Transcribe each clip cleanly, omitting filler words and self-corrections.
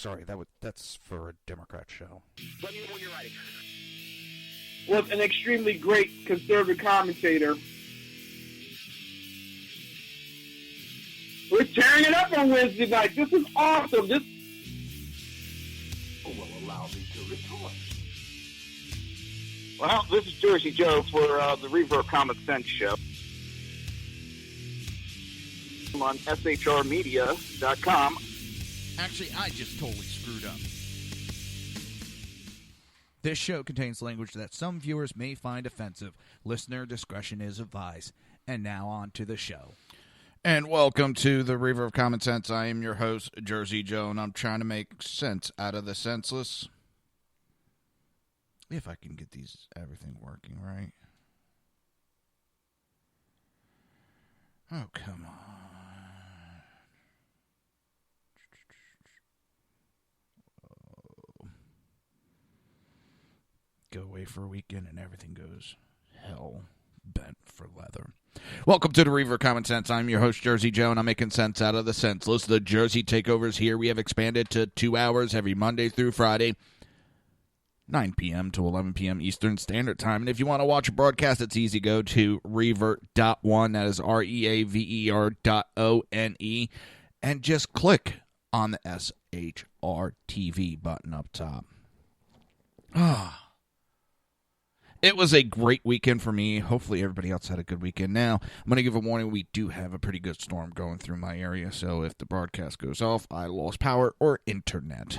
sorry, that's for a Democrat show. Let me know when you're ready. Was an extremely great conservative commentator. We're tearing it up on Wednesday night. This is awesome. This will allow me to retort. Well, this is Jersey Joe for the Reaver of Common Sense show. I'm on shrmedia.com. Actually, I just totally screwed up. This show contains language that some viewers may find offensive. Listener discretion is advised. And now on to the show. And welcome to the Reaver of Common Sense. I am your host, Jersey Joe, and I'm trying to make sense out of the senseless. If I can get everything working right. Oh, come on. Oh. Go away for a weekend and everything goes hell bent for leather. Welcome to the Reaver of Common Sense. I'm your host, Jersey Joe, and I'm making sense out of the senseless. The Jersey Takeover's here. We have expanded to 2 hours every Monday through Friday, 9 p.m. to 11 p.m. Eastern Standard Time. And if you want to watch a broadcast, it's easy. Go to reaver.one. That is REAVER.ONE. And just click on the SHR TV button up top. It was a great weekend for me. Hopefully everybody else had a good weekend. Now, I'm going to give a warning. We do have a pretty good storm going through my area. So if the broadcast goes off, I lost power or internet.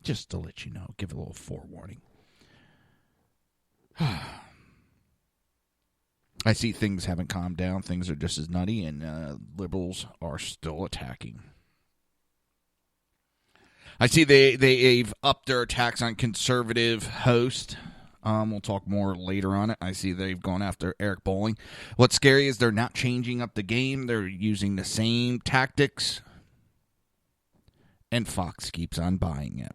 Just to let you know, give a little forewarning. I see things haven't calmed down. Things are just as nutty, and liberals are still attacking. I see they've upped their attacks on conservative hosts. We'll talk more later on it. I see they've gone after Eric Bolling. What's scary is they're not changing up the game. They're using the same tactics, and Fox keeps on buying it.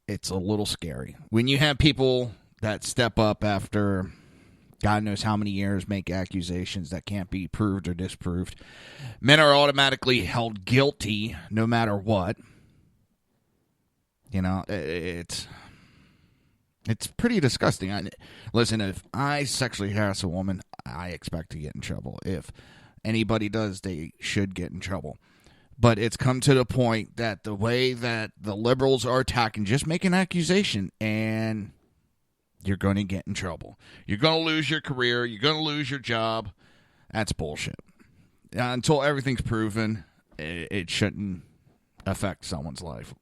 It's a little scary. When you have people that step up after God knows how many years, make accusations that can't be proved or disproved, men are automatically held guilty no matter what. You know, it's pretty disgusting. Listen, if I sexually harass a woman, I expect to get in trouble. If anybody does, they should get in trouble. But it's come to the point that the way that the liberals are attacking, just make an accusation and you're going to get in trouble. You're going to lose your career. You're going to lose your job. That's bullshit. Until everything's proven, it shouldn't affect someone's life.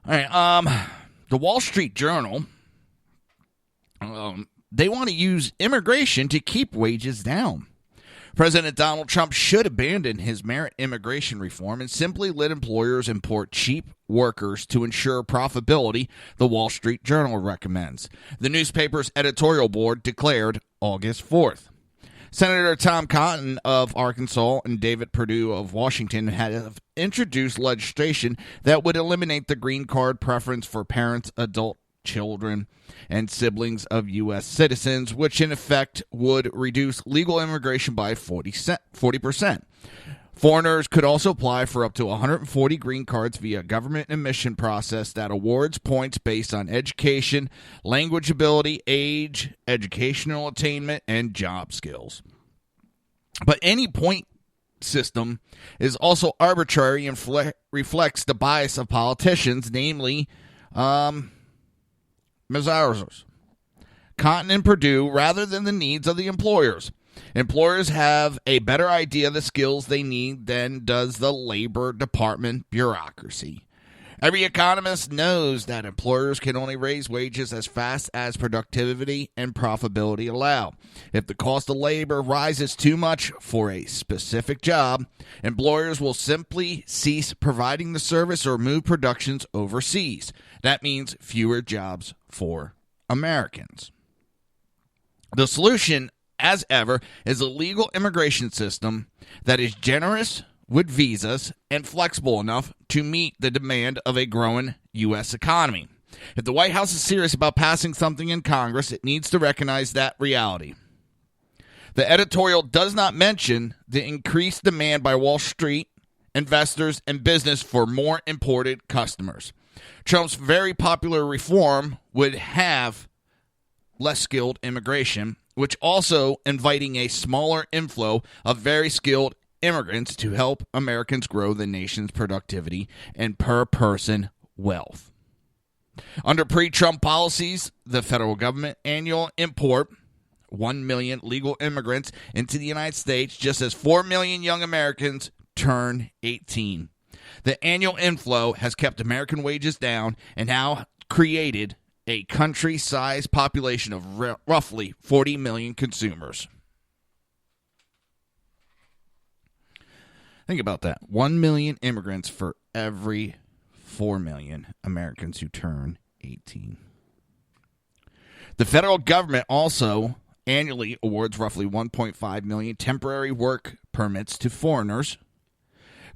All right, the Wall Street Journal, they want to use immigration to keep wages down. President Donald Trump should abandon his merit immigration reform and simply let employers import cheap workers to ensure profitability, the Wall Street Journal recommends. The newspaper's editorial board declared August 4th. Senator Tom Cotton of Arkansas and David Perdue of Washington have introduced legislation that would eliminate the green card preference for parents, adult children, and siblings of U.S. citizens, which in effect would reduce legal immigration by 40%. Foreigners could also apply for up to 140 green cards via government admission process that awards points based on education, language ability, age, educational attainment, and job skills. But any point system is also arbitrary and reflects the bias of politicians, namely Mazars, Cotton and Perdue, rather than the needs of the employers. Employers have a better idea of the skills they need than does the Labor Department bureaucracy. Every economist knows that employers can only raise wages as fast as productivity and profitability allow. If the cost of labor rises too much for a specific job, employers will simply cease providing the service or move productions overseas. That means fewer jobs for Americans. The solution, as ever, is a legal immigration system that is generous with visas and flexible enough to meet the demand of a growing U.S. economy. If the White House is serious about passing something in Congress, it needs to recognize that reality. The editorial does not mention the increased demand by Wall Street investors and business for more imported customers. Trump's very popular reform would have less skilled immigration, which also inviting a smaller inflow of very skilled immigrants to help Americans grow the nation's productivity and per-person wealth. Under pre-Trump policies, the federal government annual import 1 million legal immigrants into the United States just as 4 million young Americans turn 18. The annual inflow has kept American wages down and now created a country-sized population of roughly 40 million consumers. Think about that. 1 million immigrants for every 4 million Americans who turn 18. The federal government also annually awards roughly 1.5 million temporary work permits to foreigners,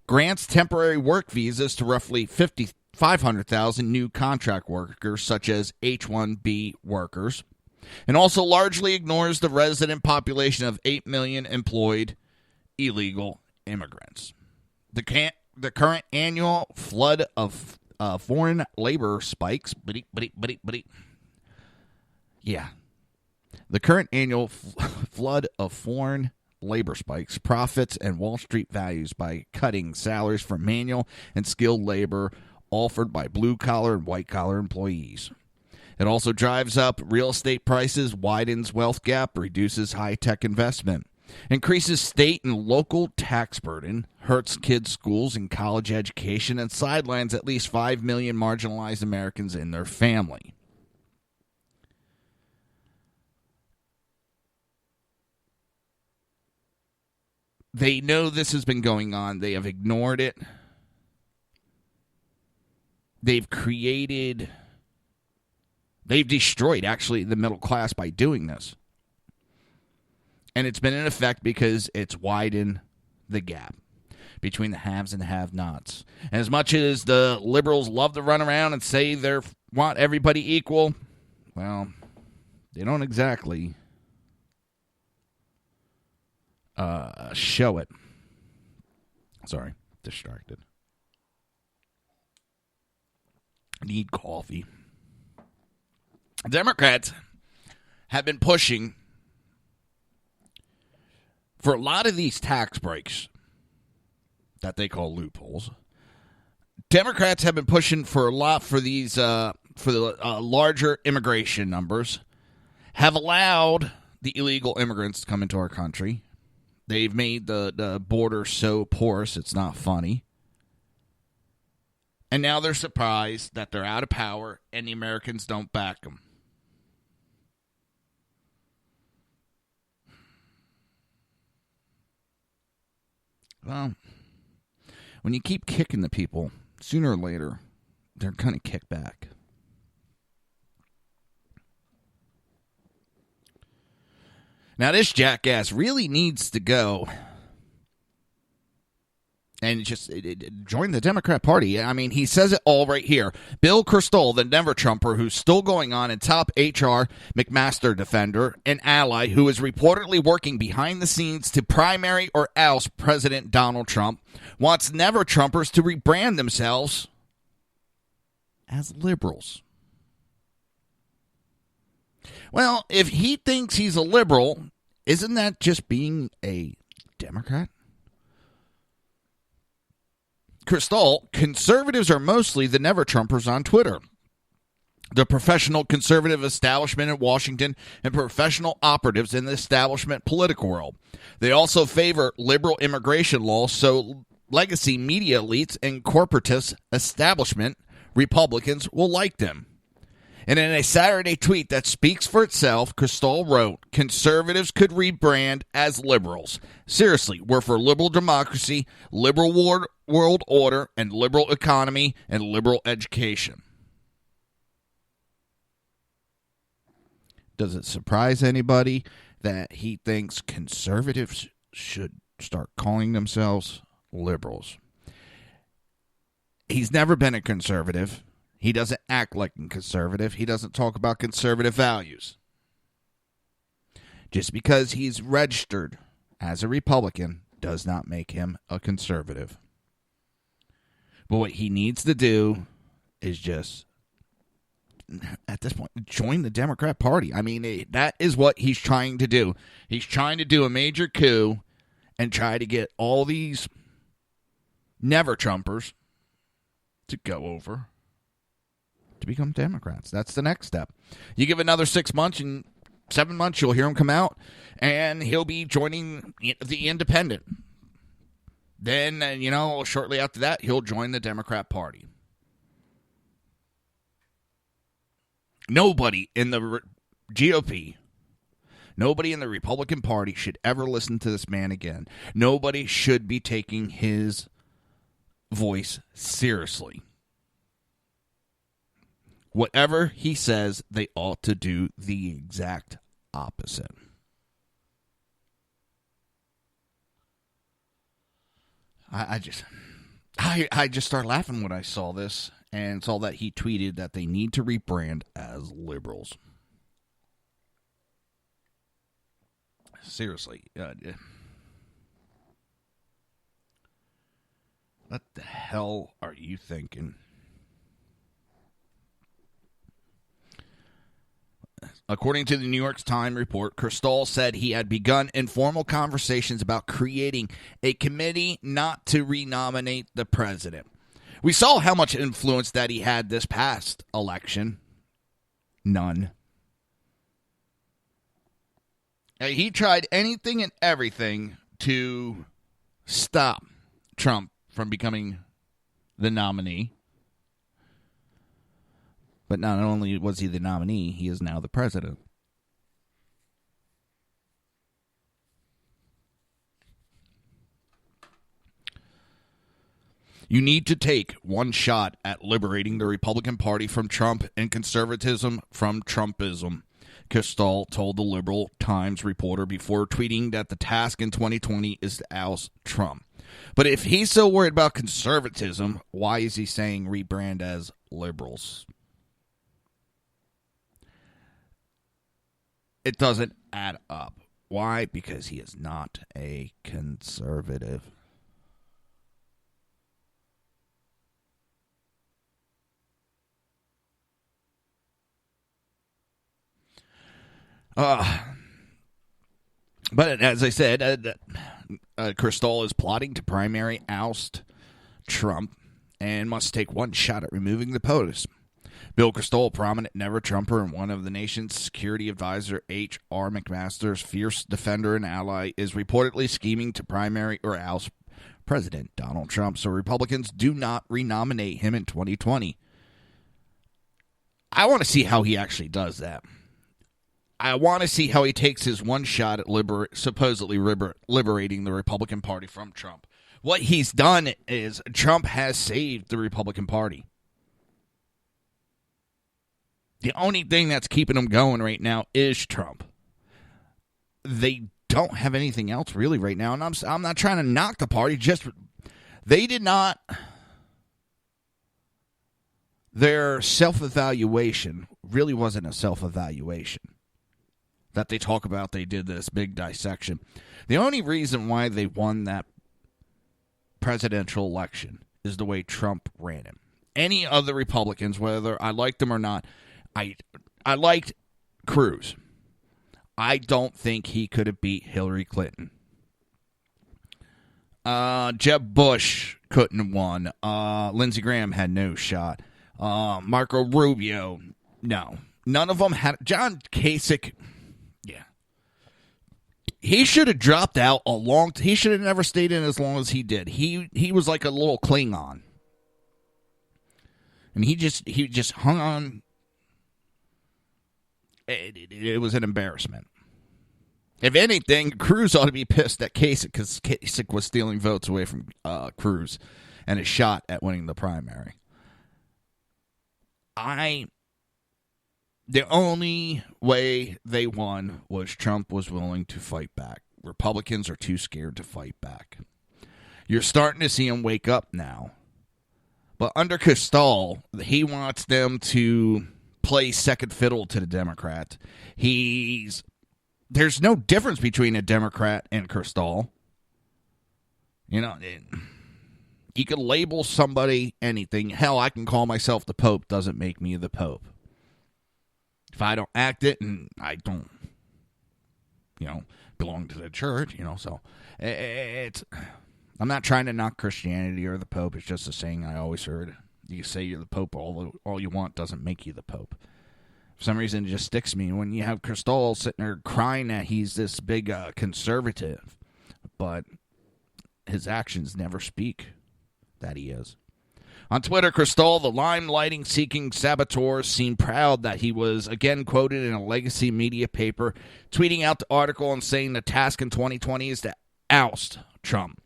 grants temporary work visas to roughly 500,000 new contract workers such as H-1B workers, and also largely ignores the resident population of 8 million employed illegal immigrants. The current annual flood of foreign labor spikes. The current annual flood of foreign labor spikes profits and Wall Street values by cutting salaries for manual and skilled labor offered by blue-collar and white-collar employees. It also drives up real estate prices, widens wealth gap, reduces high-tech investment, increases state and local tax burden, hurts kids' schools and college education, and sidelines at least 5 million marginalized Americans and their family. They know this has been going on. They have ignored it. They've destroyed, actually, the middle class by doing this. And it's been in effect because it's widened the gap between the haves and the have-nots. And as much as the liberals love to run around and say they want everybody equal, well, they don't exactly show it. Sorry, distracted. Need coffee. Democrats have been pushing for a lot of these tax breaks that they call loopholes. Democrats have been pushing for a lot for these for the larger immigration numbers, have allowed the illegal immigrants to come into our country. They've made the border so porous it's not funny. And now they're surprised that they're out of power and the Americans don't back them. Well, when you keep kicking the people, sooner or later, they're going to kick back. Now, this jackass really needs to go and just join the Democrat Party. I mean, he says it all right here. Bill Kristol, the Never Trumper, who's still going on, and top H.R. McMaster defender, an ally who is reportedly working behind the scenes to primary or oust President Donald Trump, wants Never Trumpers to rebrand themselves as liberals. Well, if he thinks he's a liberal, isn't that just being a Democrat? Kristol, conservatives are mostly the Never-Trumpers on Twitter. The professional conservative establishment in Washington and professional operatives in the establishment political world. They also favor liberal immigration laws, so legacy media elites and corporatist establishment Republicans will like them. And in a Saturday tweet that speaks for itself, Kristol wrote, conservatives could rebrand as liberals. Seriously, we're for liberal democracy, liberal world order, and liberal economy, and liberal education. Does it surprise anybody that he thinks conservatives should start calling themselves liberals? He's never been a conservative. He doesn't act like a conservative. He doesn't talk about conservative values. Just because he's registered as a Republican does not make him a conservative. But what he needs to do is just, at this point, join the Democrat Party. I mean, that is what he's trying to do. He's trying to do a major coup and try to get all these never-Trumpers to go over to become Democrats. That's the next step. You give another 6 months, and 7 months, you'll hear him come out, and he'll be joining the Independent. Then, shortly after that, he'll join the Democrat Party. Nobody in the GOP, nobody in the Republican Party should ever listen to this man again. Nobody should be taking his voice seriously. Whatever he says, they ought to do the exact opposite. I just started laughing when I saw this and saw that he tweeted that they need to rebrand as liberals. Seriously. What the hell are you thinking? According to the New York Times report, Kristol said he had begun informal conversations about creating a committee not to renominate the president. We saw how much influence that he had this past election. None. He tried anything and everything to stop Trump from becoming the nominee. But not only was he the nominee, he is now the president. You need to take one shot at liberating the Republican Party from Trump and conservatism from Trumpism, Kristol told the Liberal Times reporter before tweeting that the task in 2020 is to oust Trump. But if he's so worried about conservatism, why is he saying rebrand as liberals? It doesn't add up. Why? Because he is not a conservative. But as I said, Kristol is plotting to primary oust Trump and must take one shot at removing the POTUS. Bill Kristol, a prominent never-Trumper and one of the nation's security advisor H.R. McMaster's fierce defender and ally, is reportedly scheming to primary or oust President Donald Trump so Republicans do not renominate him in 2020. I want to see how he actually does that. I want to see how he takes his one shot at supposedly liberating the Republican Party from Trump. What he's done is Trump has saved the Republican Party. The only thing that's keeping them going right now is Trump. They don't have anything else really right now, and I'm not trying to knock the party. Just they did not. Their self-evaluation really wasn't a self-evaluation that they talk about. They did this big dissection. The only reason why they won that presidential election is the way Trump ran it. Any other Republicans, whether I liked them or not, I liked Cruz. I don't think he could have beat Hillary Clinton. Jeb Bush couldn't have won. Lindsey Graham had no shot. Marco Rubio, no. None of them had. John Kasich, yeah. He should have dropped out he should have never stayed in as long as he did. He was like a little Klingon. And he just hung on. It was an embarrassment. If anything, Cruz ought to be pissed at Kasich because Kasich was stealing votes away from Cruz and a shot at winning the primary. The only way they won was Trump was willing to fight back. Republicans are too scared to fight back. You're starting to see them wake up now. But under Kristol, he wants them to play second fiddle to the Democrats. He's there's no difference between a Democrat and Kristall. You could label somebody anything. Hell, I can call myself the Pope. Doesn't make me the Pope. If I don't act it, and I don't, belong to the church, so it's. I'm not trying to knock Christianity or the Pope. It's just a saying I always heard. You can say you're the Pope all you want, doesn't make you the Pope. For some reason, it just sticks to me. When you have Kristall sitting there crying that he's this big conservative, but his actions never speak that he is. On Twitter, Kristall, the limelighting-seeking saboteur, seemed proud that he was again quoted in a legacy media paper, tweeting out the article and saying the task in 2020 is to oust Trump.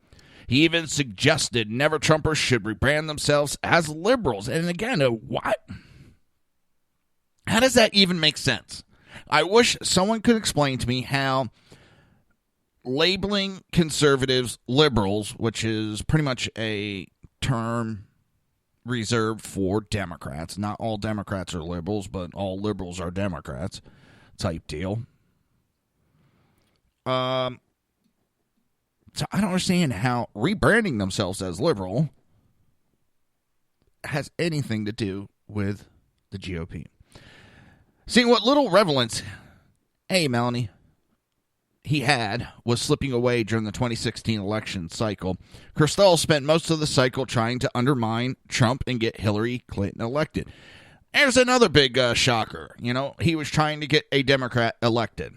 He even suggested never-Trumpers should rebrand themselves as liberals. And again, what? How does that even make sense? I wish someone could explain to me how labeling conservatives liberals, which is pretty much a term reserved for Democrats. Not all Democrats are liberals, but all liberals are Democrats type deal. So I don't understand how rebranding themselves as liberal has anything to do with the GOP. Seeing what little relevance, hey, Melanie, he had was slipping away during the 2016 election cycle, Kristall spent most of the cycle trying to undermine Trump and get Hillary Clinton elected. There's another big shocker. He was trying to get a Democrat elected.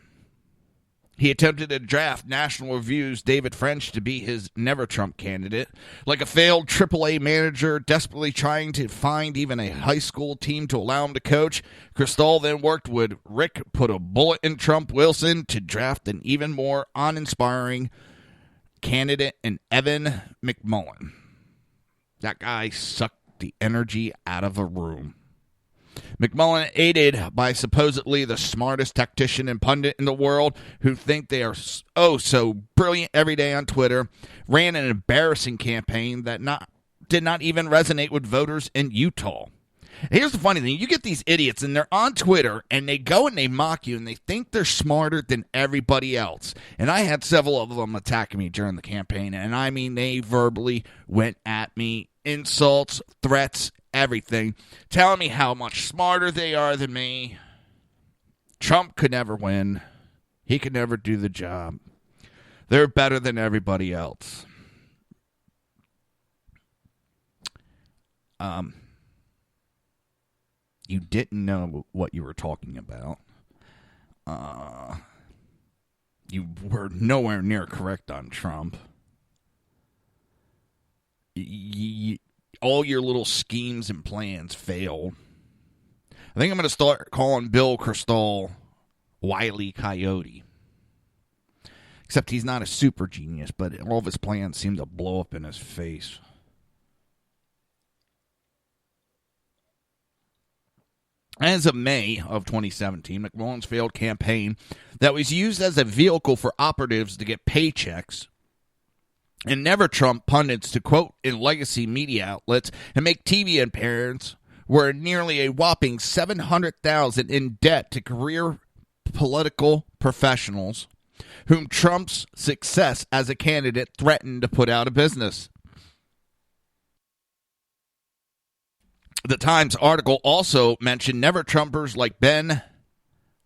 He attempted to draft National Review's David French to be his never-Trump candidate. Like a failed AAA manager desperately trying to find even a high school team to allow him to coach, Kristall then worked with Rick put a bullet in Trump Wilson to draft an even more uninspiring candidate in Evan McMullen. That guy sucked the energy out of a room. McMullen, aided by supposedly the smartest tactician and pundit in the world who think they are so brilliant every day on Twitter, ran an embarrassing campaign that did not even resonate with voters in Utah. Here's the funny thing. You get these idiots, and they're on Twitter, and they go and they mock you, and they think they're smarter than everybody else. And I had several of them attacking me during the campaign, and I mean, they verbally went at me, insults, threats, everything, telling me how much smarter they are than me. Trump could never win. He could never do the job. They're better than everybody else. You didn't know what you were talking about. You were nowhere near correct on Trump. All your little schemes and plans failed. I think I'm going to start calling Bill Kristall Wile E. Coyote. Except he's not a super genius, but all of his plans seem to blow up in his face. As of May of 2017, McMullen's failed campaign that was used as a vehicle for operatives to get paychecks and never-Trump pundits to quote in legacy media outlets and make TV appearances were nearly a whopping $700,000 in debt to career political professionals whom Trump's success as a candidate threatened to put out of business. The Times article also mentioned never-Trumpers like Ben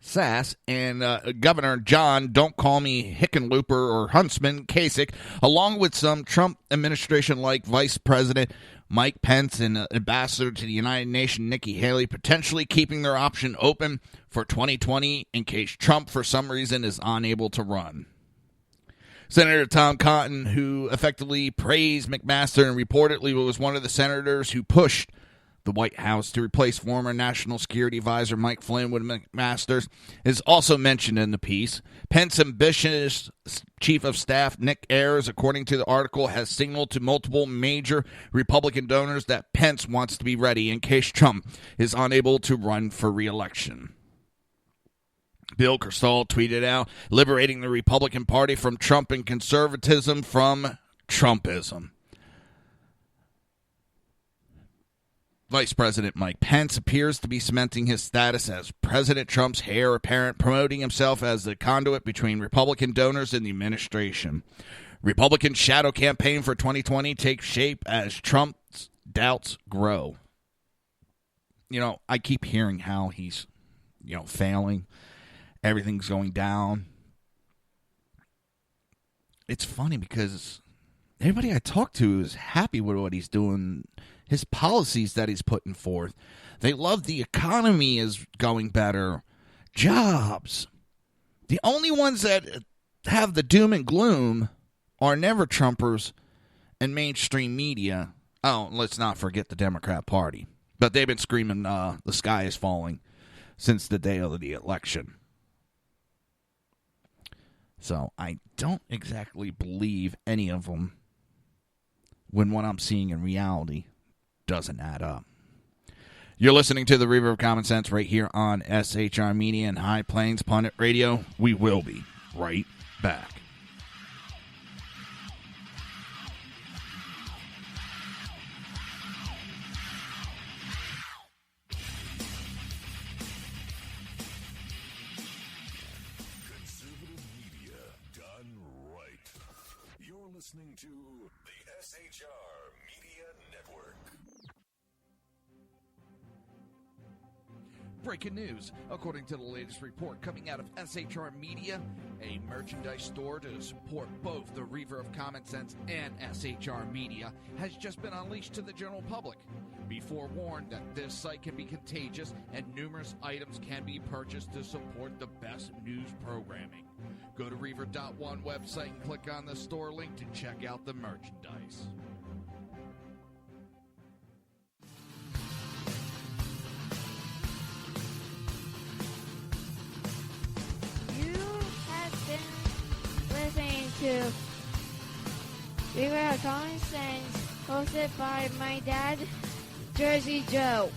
Sass and Governor John Don't Call Me Hickenlooper or Huntsman Kasich, along with some Trump administration-like Vice President Mike Pence and Ambassador to the United Nations Nikki Haley, potentially keeping their option open for 2020 in case Trump, for some reason, is unable to run. Senator Tom Cotton, who effectively praised McMaster and reportedly was one of the senators who pushed the White House to replace former National Security Advisor Mike Flynn with McMaster, is also mentioned in the piece. Pence's ambitious Chief of Staff Nick Ayers, according to the article, has signaled to multiple major Republican donors that Pence wants to be ready in case Trump is unable to run for re-election. Bill Kristall tweeted out, liberating the Republican Party from Trump and conservatism from Trumpism. Vice President Mike Pence appears to be cementing his status as President Trump's heir apparent, promoting himself as the conduit between Republican donors and the administration. Republican shadow campaign for 2020 takes shape as Trump's doubts grow. You know, I keep hearing how he's, failing. Everything's going down. It's funny because everybody I talk to is happy with what he's doing, his policies that he's putting forth. They love the economy is going better, jobs. The only ones that have the doom and gloom are never Trumpers and mainstream media. Oh, let's not forget the Democrat Party. But they've been screaming the sky is falling since the day of the election. So I don't exactly believe any of them when what I'm seeing in reality doesn't add up. You're listening to the Reaver of Common Sense right here on SHR Media and High Plains Pundit Radio. We will be right back. Listening to the SHR Media Network. Breaking news. According to the latest report coming out of SHR Media, a merchandise store to support both the Reaver of Common Sense and SHR Media has just been unleashed to the general public. Be forewarned that this site can be contagious and numerous items can be purchased to support the best news programming. Go to Reaver.one website and click on the store link to check out the merchandise. You have been listening to Reaver of Common Sense, hosted by my dad, Jersey Joe.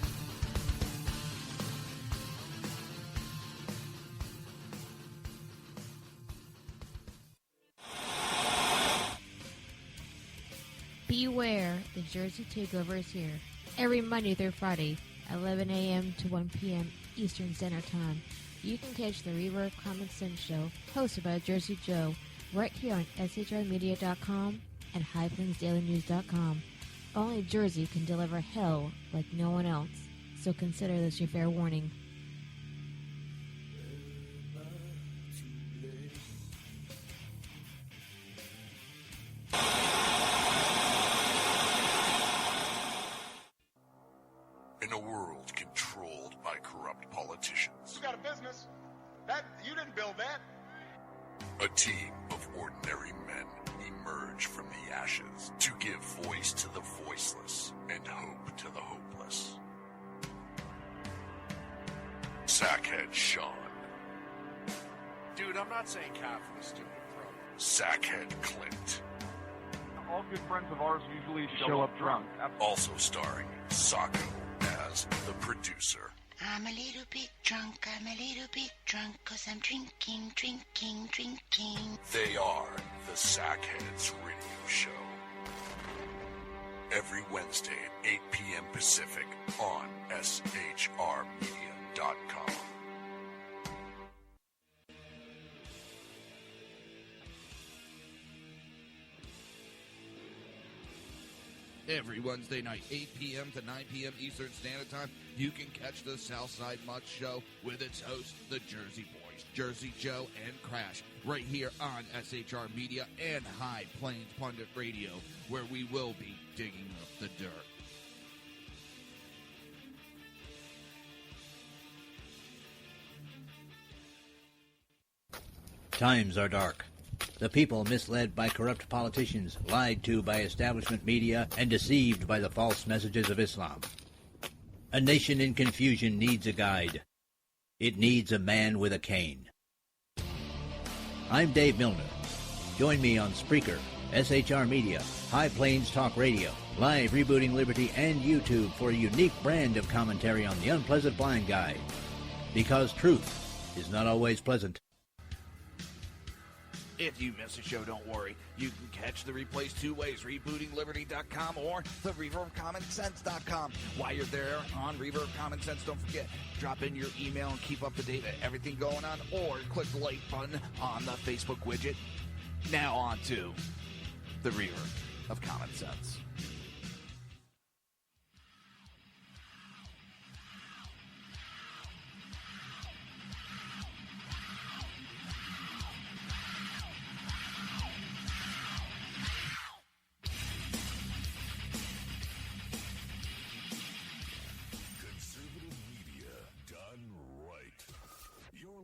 Beware, the Jersey Takeover is here. Every Monday through Friday, 11 a.m. to 1 p.m. Eastern Standard Time. You can catch the Reaver of Common Sense show, hosted by Jersey Joe, right here on shrmedia.com and highplainsdailynews.com. Only Jersey can deliver hell like no one else, so consider this your fair warning. In a world controlled by corrupt politicians, You got a business. You didn't build that. a team of ordinary men emerge from the ashes to give voice to the voiceless and hope to the hopeless. Sackhead Sean. Dude, I'm not saying Catherine is stupid, bro. Sackhead Clint. All good friends of ours usually show up drunk. Also starring Sacco as the producer. I'm a little bit drunk, cause I'm drinking. They are the Sackheads Radio Show. Every Wednesday at 8 p.m. Pacific on shrmedia.com. Every Wednesday night, 8 p.m. to 9 p.m. Eastern Standard Time, you can catch the Southside Mutt Show with its hosts, the Jersey Boys, Jersey Joe and Crash, right here on SHR Media and High Plains Pundit Radio, where we will be digging up the dirt. Times are dark. The people misled by corrupt politicians, lied to by establishment media, and deceived by the false messages of Islam. A nation in confusion needs a guide. It needs a man with a cane. I'm Dave Milner. Join me on Spreaker, SHR Media, High Plains Talk Radio, Live Rebooting Liberty, and YouTube for a unique brand of commentary on the unpleasant blind guide. Because truth is not always pleasant. If you miss a show, don't worry. You can catch the replays two ways, rebootingliberty.com or the reaverofcommonsense.com. While you're there on Reaver of Common Sense, don't forget, drop in your email and keep up to date with everything going on, or click the like button on the Facebook widget. Now on to the Reaver of Common Sense.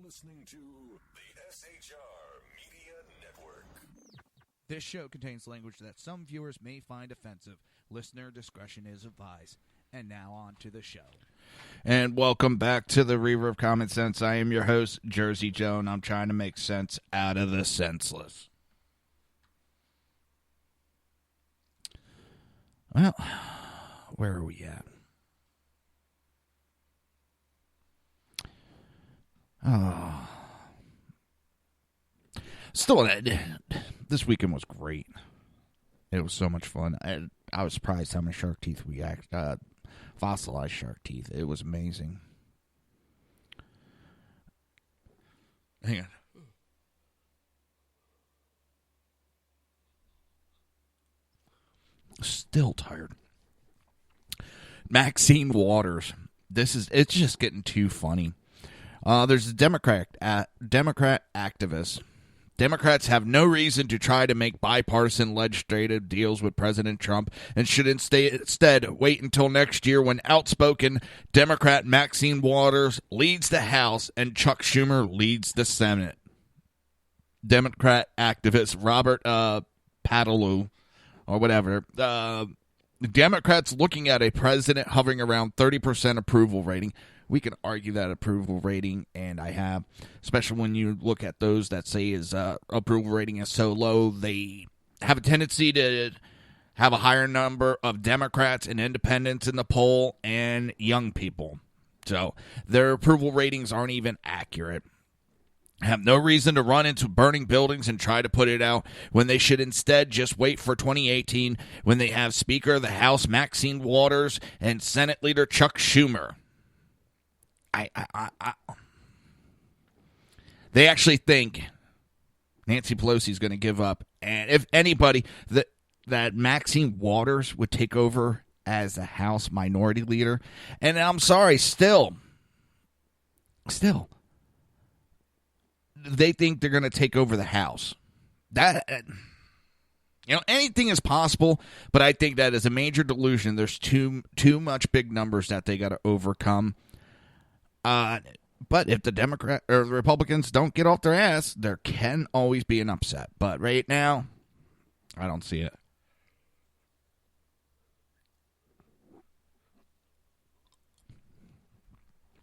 Listening to the SHR Media Network. This show contains language that some viewers may find offensive. Listener discretion is advised. And now on to the show. And welcome back to the Reaver of Common Sense. I am your host, Jersey Joe, and I'm trying to make sense out of the senseless. Well, where are we at? Oh. Still, this weekend was great. It was so much fun. I was surprised how many shark teeth we fossilized shark teeth. It was amazing. Hang on. Still tired. Maxine Waters. It's just getting too funny. There's a Democrat activist. Democrats have no reason to try to make bipartisan legislative deals with President Trump and should instead wait until next year when outspoken Democrat Maxine Waters leads the House and Chuck Schumer leads the Senate. Democrat activist Robert Padalou, or whatever. Democrats looking at a president hovering around 30% approval rating. We can argue that approval rating, and I have, especially when you look at those that say his approval rating is so low, they have a tendency to have a higher number of Democrats and independents in the poll and young people. So their approval ratings aren't even accurate. Have no reason to run into burning buildings and try to put it out when they should instead just wait for 2018 when they have Speaker of the House Maxine Waters and Senate Leader Chuck Schumer. They actually think Nancy Pelosi is going to give up, and if anybody, that Maxine Waters would take over as the House Minority Leader. And I'm sorry, still, they think they're going to take over the House. That, anything is possible, but I think that is a major delusion. There's too much big numbers that they got to overcome. But if the Democrat or the Republicans don't get off their ass, there can always be an upset. But right now, I don't see it.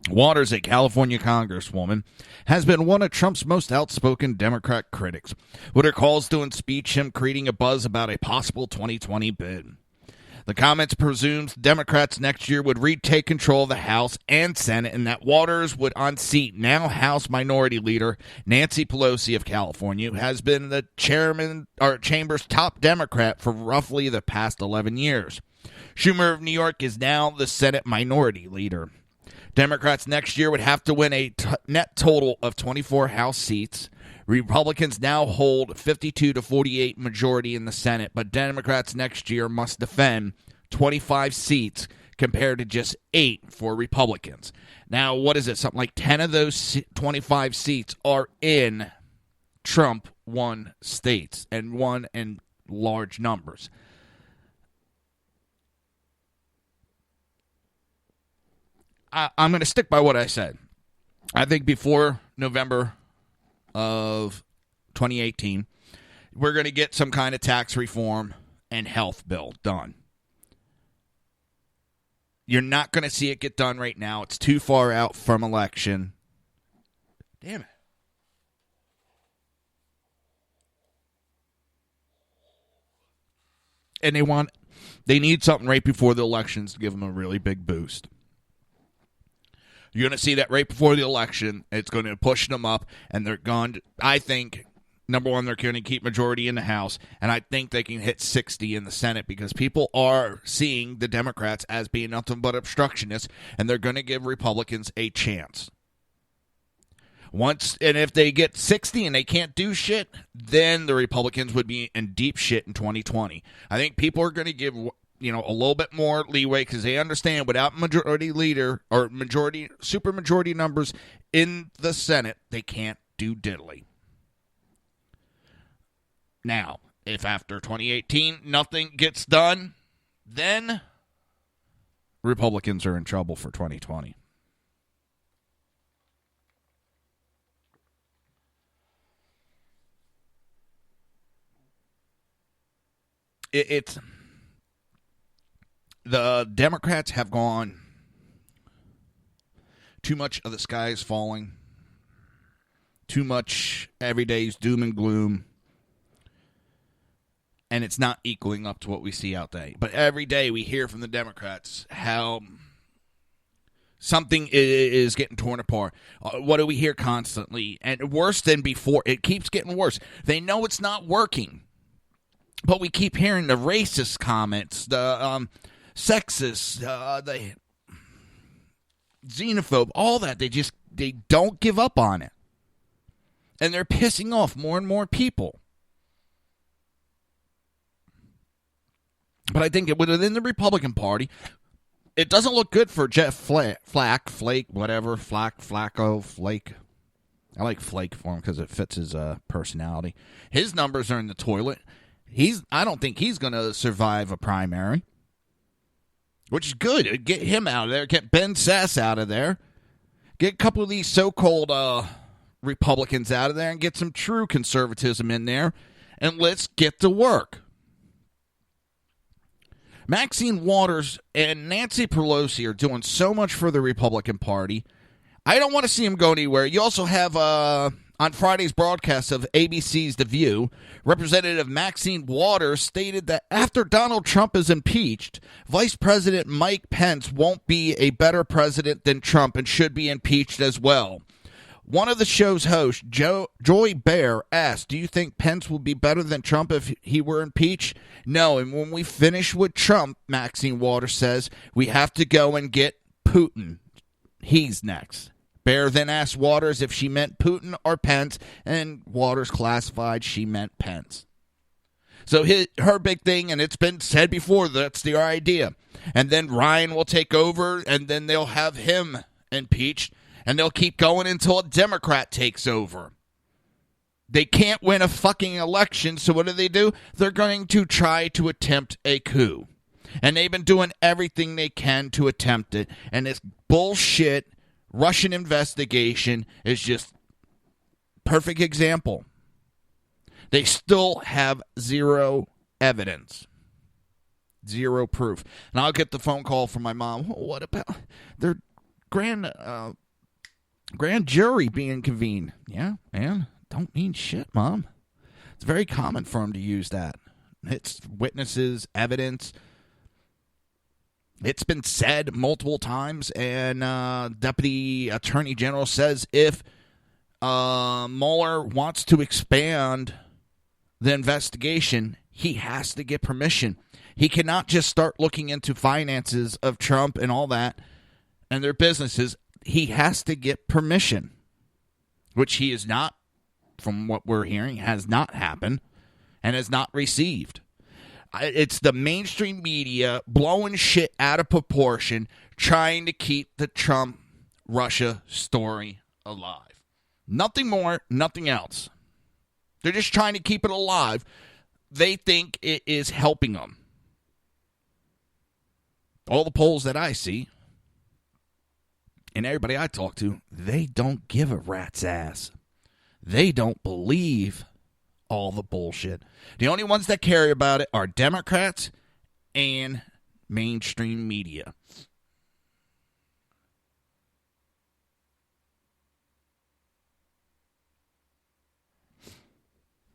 Waters, a California congresswoman, has been one of Trump's most outspoken Democrat critics, with her calls to impeach him creating a buzz about a possible 2020 bid. The comments presumes Democrats next year would retake control of the House and Senate, and that Waters would unseat now House Minority Leader Nancy Pelosi of California, who has been the chamber's top Democrat for roughly the past 11 years. Schumer of New York is now the Senate Minority Leader. Democrats next year would have to win a net total of 24 House seats. Republicans now hold 52 to 48 majority in the Senate, but Democrats next year must defend 25 seats compared to just 8 for Republicans. Now, what is it? Something like 10 of those 25 seats are in Trump-won states and won in large numbers. I'm going to stick by what I said. I think before November of 2018, we're going to get some kind of tax reform and health bill done. You're not going to see it get done right now. It's too far out from election. Damn it. And they need something right before the elections to give them a really big boost. You're going to see that right before the election. It's going to push them up, and they're going to, I think, Number one, they're going to keep majority in the House, and I think they can hit 60 in the Senate because people are seeing the Democrats as being nothing but obstructionists, and they're going to give Republicans a chance. And if they get 60 and they can't do shit, then the Republicans would be in deep shit in 2020. I think people are going to give a little bit more leeway because they understand without majority leader or supermajority numbers in the Senate, they can't do diddly. Now, if after 2018 nothing gets done, then Republicans are in trouble for 2020. It's the Democrats have gone too much of the sky is falling, too much every day's doom and gloom. And it's not equaling up to what we see out there. But every day we hear from the Democrats how something is getting torn apart. What do we hear constantly? And worse than before. It keeps getting worse. They know it's not working. But we keep hearing the racist comments, the sexist, the xenophobe, all that. They don't give up on it. And they're pissing off more and more people. But I think within the Republican Party, it doesn't look good for Jeff Flake. I like Flake for him because it fits his personality. His numbers are in the toilet. I don't think he's going to survive a primary, which is good. Get him out of there. Get Ben Sass out of there. Get a couple of these so-called Republicans out of there and get some true conservatism in there. And let's get to work. Maxine Waters and Nancy Pelosi are doing so much for the Republican Party. I don't want to see them go anywhere. You also have, on Friday's broadcast of ABC's The View, Representative Maxine Waters stated that after Donald Trump is impeached, Vice President Mike Pence won't be a better president than Trump and should be impeached as well. One of the show's hosts, Joy Bear, asked, do you think Pence will be better than Trump if he were impeached? No, and when we finish with Trump, Maxine Waters says, we have to go and get Putin. He's next. Bear then asked Waters if she meant Putin or Pence, and Waters classified she meant Pence. So her big thing, and it's been said before, that's the idea. And then Ryan will take over, and then they'll have him impeached. And they'll keep going until a Democrat takes over. They can't win a fucking election, so what do? They're going to try to attempt a coup. And they've been doing everything they can to attempt it. And this bullshit Russian investigation is just perfect example. They still have zero evidence. Zero proof. And I'll get the phone call from my mom. What about their grand jury being convened? Yeah, man, don't mean shit, Mom. It's very common for them to use that. It's witnesses, evidence. It's been said multiple times, and Deputy Attorney General says if Mueller wants to expand the investigation, he has to get permission. He cannot just start looking into finances of Trump and all that and their businesses. He has to get permission, which he is not, from what we're hearing, has not happened and has not received. It's the mainstream media blowing shit out of proportion, trying to keep the Trump-Russia story alive. Nothing more, nothing else. They're just trying to keep it alive. They think it is helping them. All the polls that I see, and everybody I talk to, they don't give a rat's ass. They don't believe all the bullshit. The only ones that care about it are Democrats and mainstream media.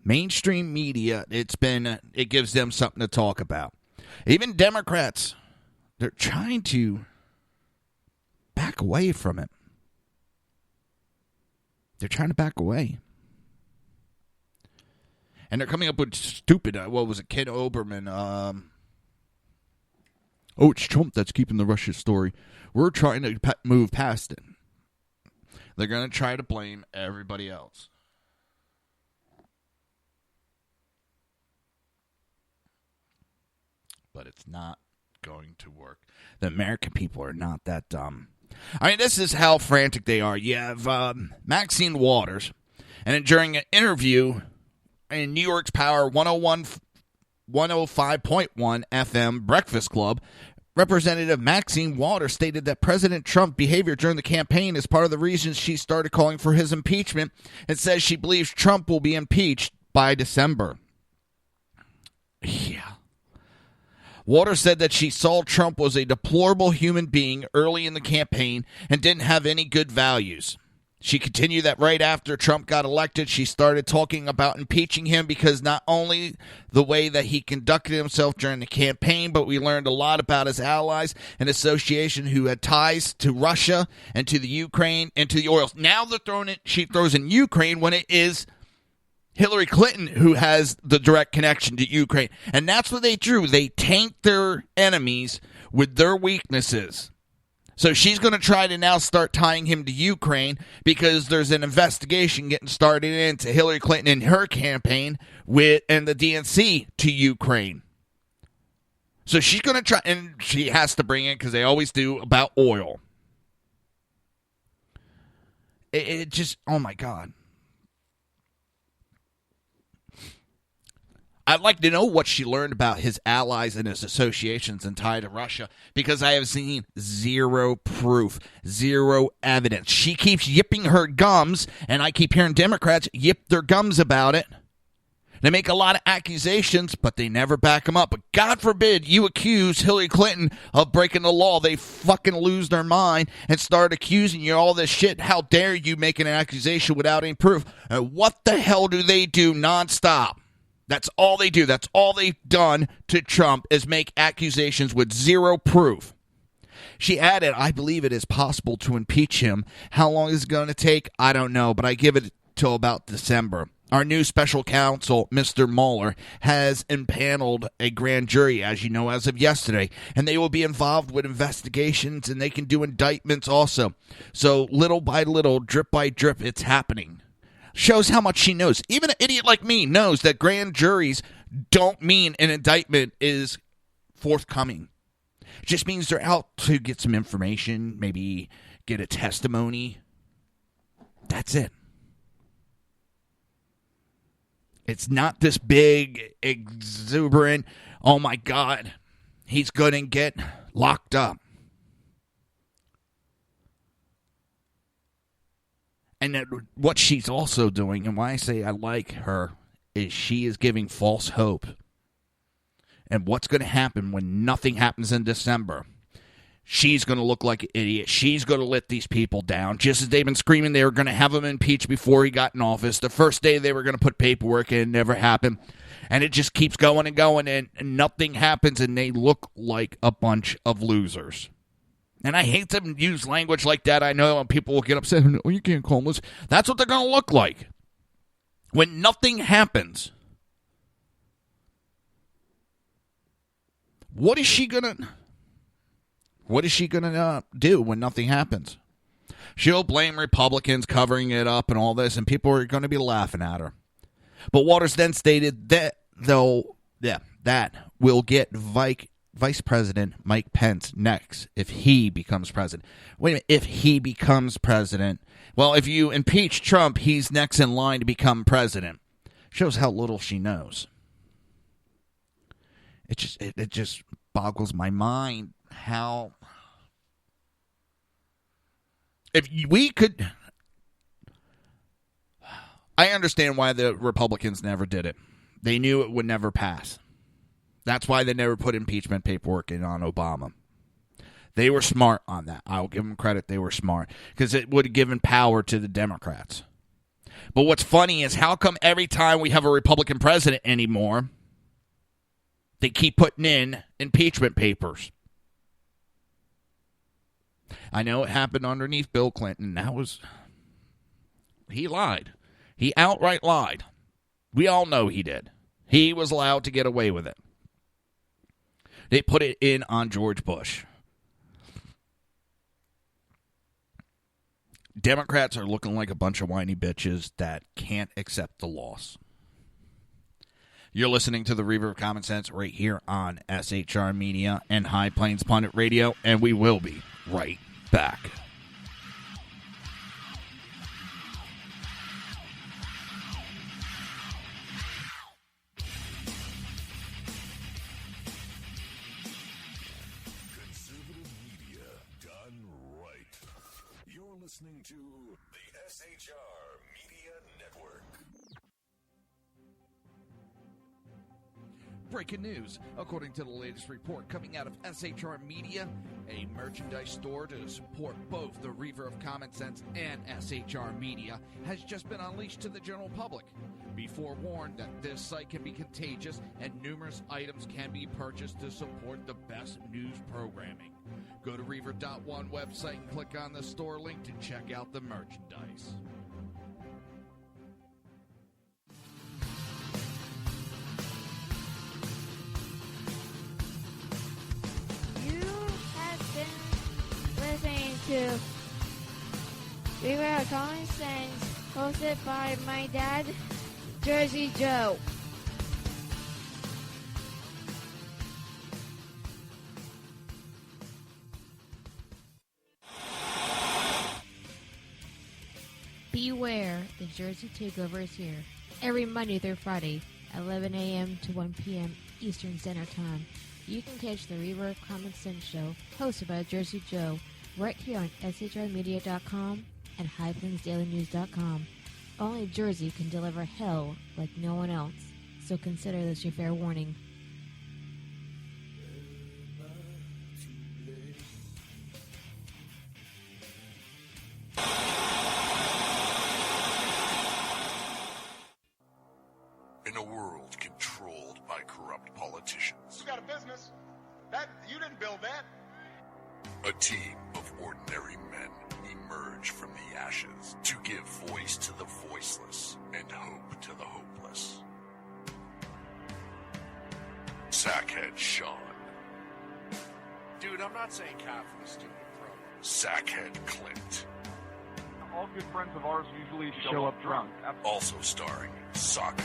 Mainstream media, it gives them something to talk about. Even Democrats, they're trying to back away from it. They're trying to back away. And they're coming up with stupid, what was it, Ken Oberman, oh, it's Trump that's keeping the Russia story. We're trying to move past it. They're going to try to blame everybody else. But it's not going to work. The American people are not that dumb. I mean, this is how frantic they are. You have Maxine Waters, and during an interview in New York's Power 105.1 FM Breakfast Club, Representative Maxine Waters stated that President Trump's behavior during the campaign is part of the reason she started calling for his impeachment, and says she believes Trump will be impeached by December. Yeah. Waters said that she saw Trump was a deplorable human being early in the campaign and didn't have any good values. She continued that right after Trump got elected, she started talking about impeaching him because not only the way that he conducted himself during the campaign, but we learned a lot about his allies and association who had ties to Russia and to the Ukraine and to the oil. Now she throws in Ukraine when it is Hillary Clinton who has the direct connection to Ukraine. And that's what they do. They taint their enemies with their weaknesses. So she's going to try to now start tying him to Ukraine because there's an investigation getting started into Hillary Clinton and her campaign and the DNC to Ukraine. So she's going to try, and she has to bring in, because they always do, about oil. It just, oh my God. I'd like to know what she learned about his allies and his associations and tie to Russia, because I have seen zero proof, zero evidence. She keeps yipping her gums, and I keep hearing Democrats yip their gums about it. They make a lot of accusations, but they never back them up. But God forbid you accuse Hillary Clinton of breaking the law. They fucking lose their mind and start accusing you of all this shit. How dare you make an accusation without any proof? And what the hell do they do nonstop? That's all they do. That's all they've done to Trump, is make accusations with zero proof. She added, I believe it is possible to impeach him. How long is it going to take? I don't know, but I give it till about December. Our new special counsel, Mr. Mueller, has impaneled a grand jury, as you know, as of yesterday, and they will be involved with investigations, and they can do indictments also. So little by little, drip by drip, it's happening. Shows how much she knows. Even an idiot like me knows that grand juries don't mean an indictment is forthcoming. It just means they're out to get some information, maybe get a testimony. That's it. It's not this big, exuberant, oh my God, he's going to get locked up. And what she's also doing, and why I say I like her, is she is giving false hope. And what's going to happen when nothing happens in December? She's going to look like an idiot. She's going to let these people down. Just as they've been screaming they were going to have him impeached before he got in office. The first day they were going to put paperwork in, it never happened. And it just keeps going and going, and nothing happens, and they look like a bunch of losers. And I hate to use language like that. I know people will get upset. Oh, you can't call them losers. That's what they're going to look like when nothing happens. What is she going to do when nothing happens? She'll blame Republicans covering it up and all this, and people are going to be laughing at her. But Waters then stated that that will get Vice President Mike Pence next if he becomes president. Wait a minute, if he becomes president. Well, if you impeach Trump, he's next in line to become president. Shows how little she knows. It just boggles my mind how, if we could, I understand why the Republicans never did it. They knew it would never pass. That's why they never put impeachment paperwork in on Obama. They were smart on that. I'll give them credit. They were smart, because it would have given power to the Democrats. But what's funny is how come every time we have a Republican president anymore, they keep putting in impeachment papers? I know it happened underneath Bill Clinton. He lied. He outright lied. We all know he did. He was allowed to get away with it. They put it in on George Bush. Democrats are looking like a bunch of whiny bitches that can't accept the loss. You're listening to the Reaver of Common Sense right here on SHR Media and High Plains Pundit Radio, and we will be right back. Conservative media done right. You're listening to the SHR Media Network. Breaking news. According to the latest report coming out of SHR Media, a merchandise store to support both the Reaver of Common Sense and SHR Media has just been unleashed to the general public. Be forewarned that this site can be contagious and numerous items can be purchased to support the best news programming. Go to Reaver.one website and click on the store link to check out the merchandise. You have been listening to Reaver of Common Sense, hosted by my dad, Jersey Joe. Beware, the Jersey Takeover is here. Every Monday through Friday, 11 a.m. to 1 p.m. Eastern Standard Time. You can catch the Reaver of Common Sense show, hosted by Jersey Joe, right here on SHRmedia.com and HighPlainsDailyNews.com. Only Jersey can deliver hell like no one else, so consider this your fair warning. In a world controlled by corrupt politicians, You got a business. That you didn't build that. a team of ordinary men emerge from the ashes to give voice to the voiceless and hope to the hopeless. Sackhead Sean, Dude, I'm not saying cow for the stupid pro. Sackhead Clint, All good friends of ours usually show up drunk. also starring Sacco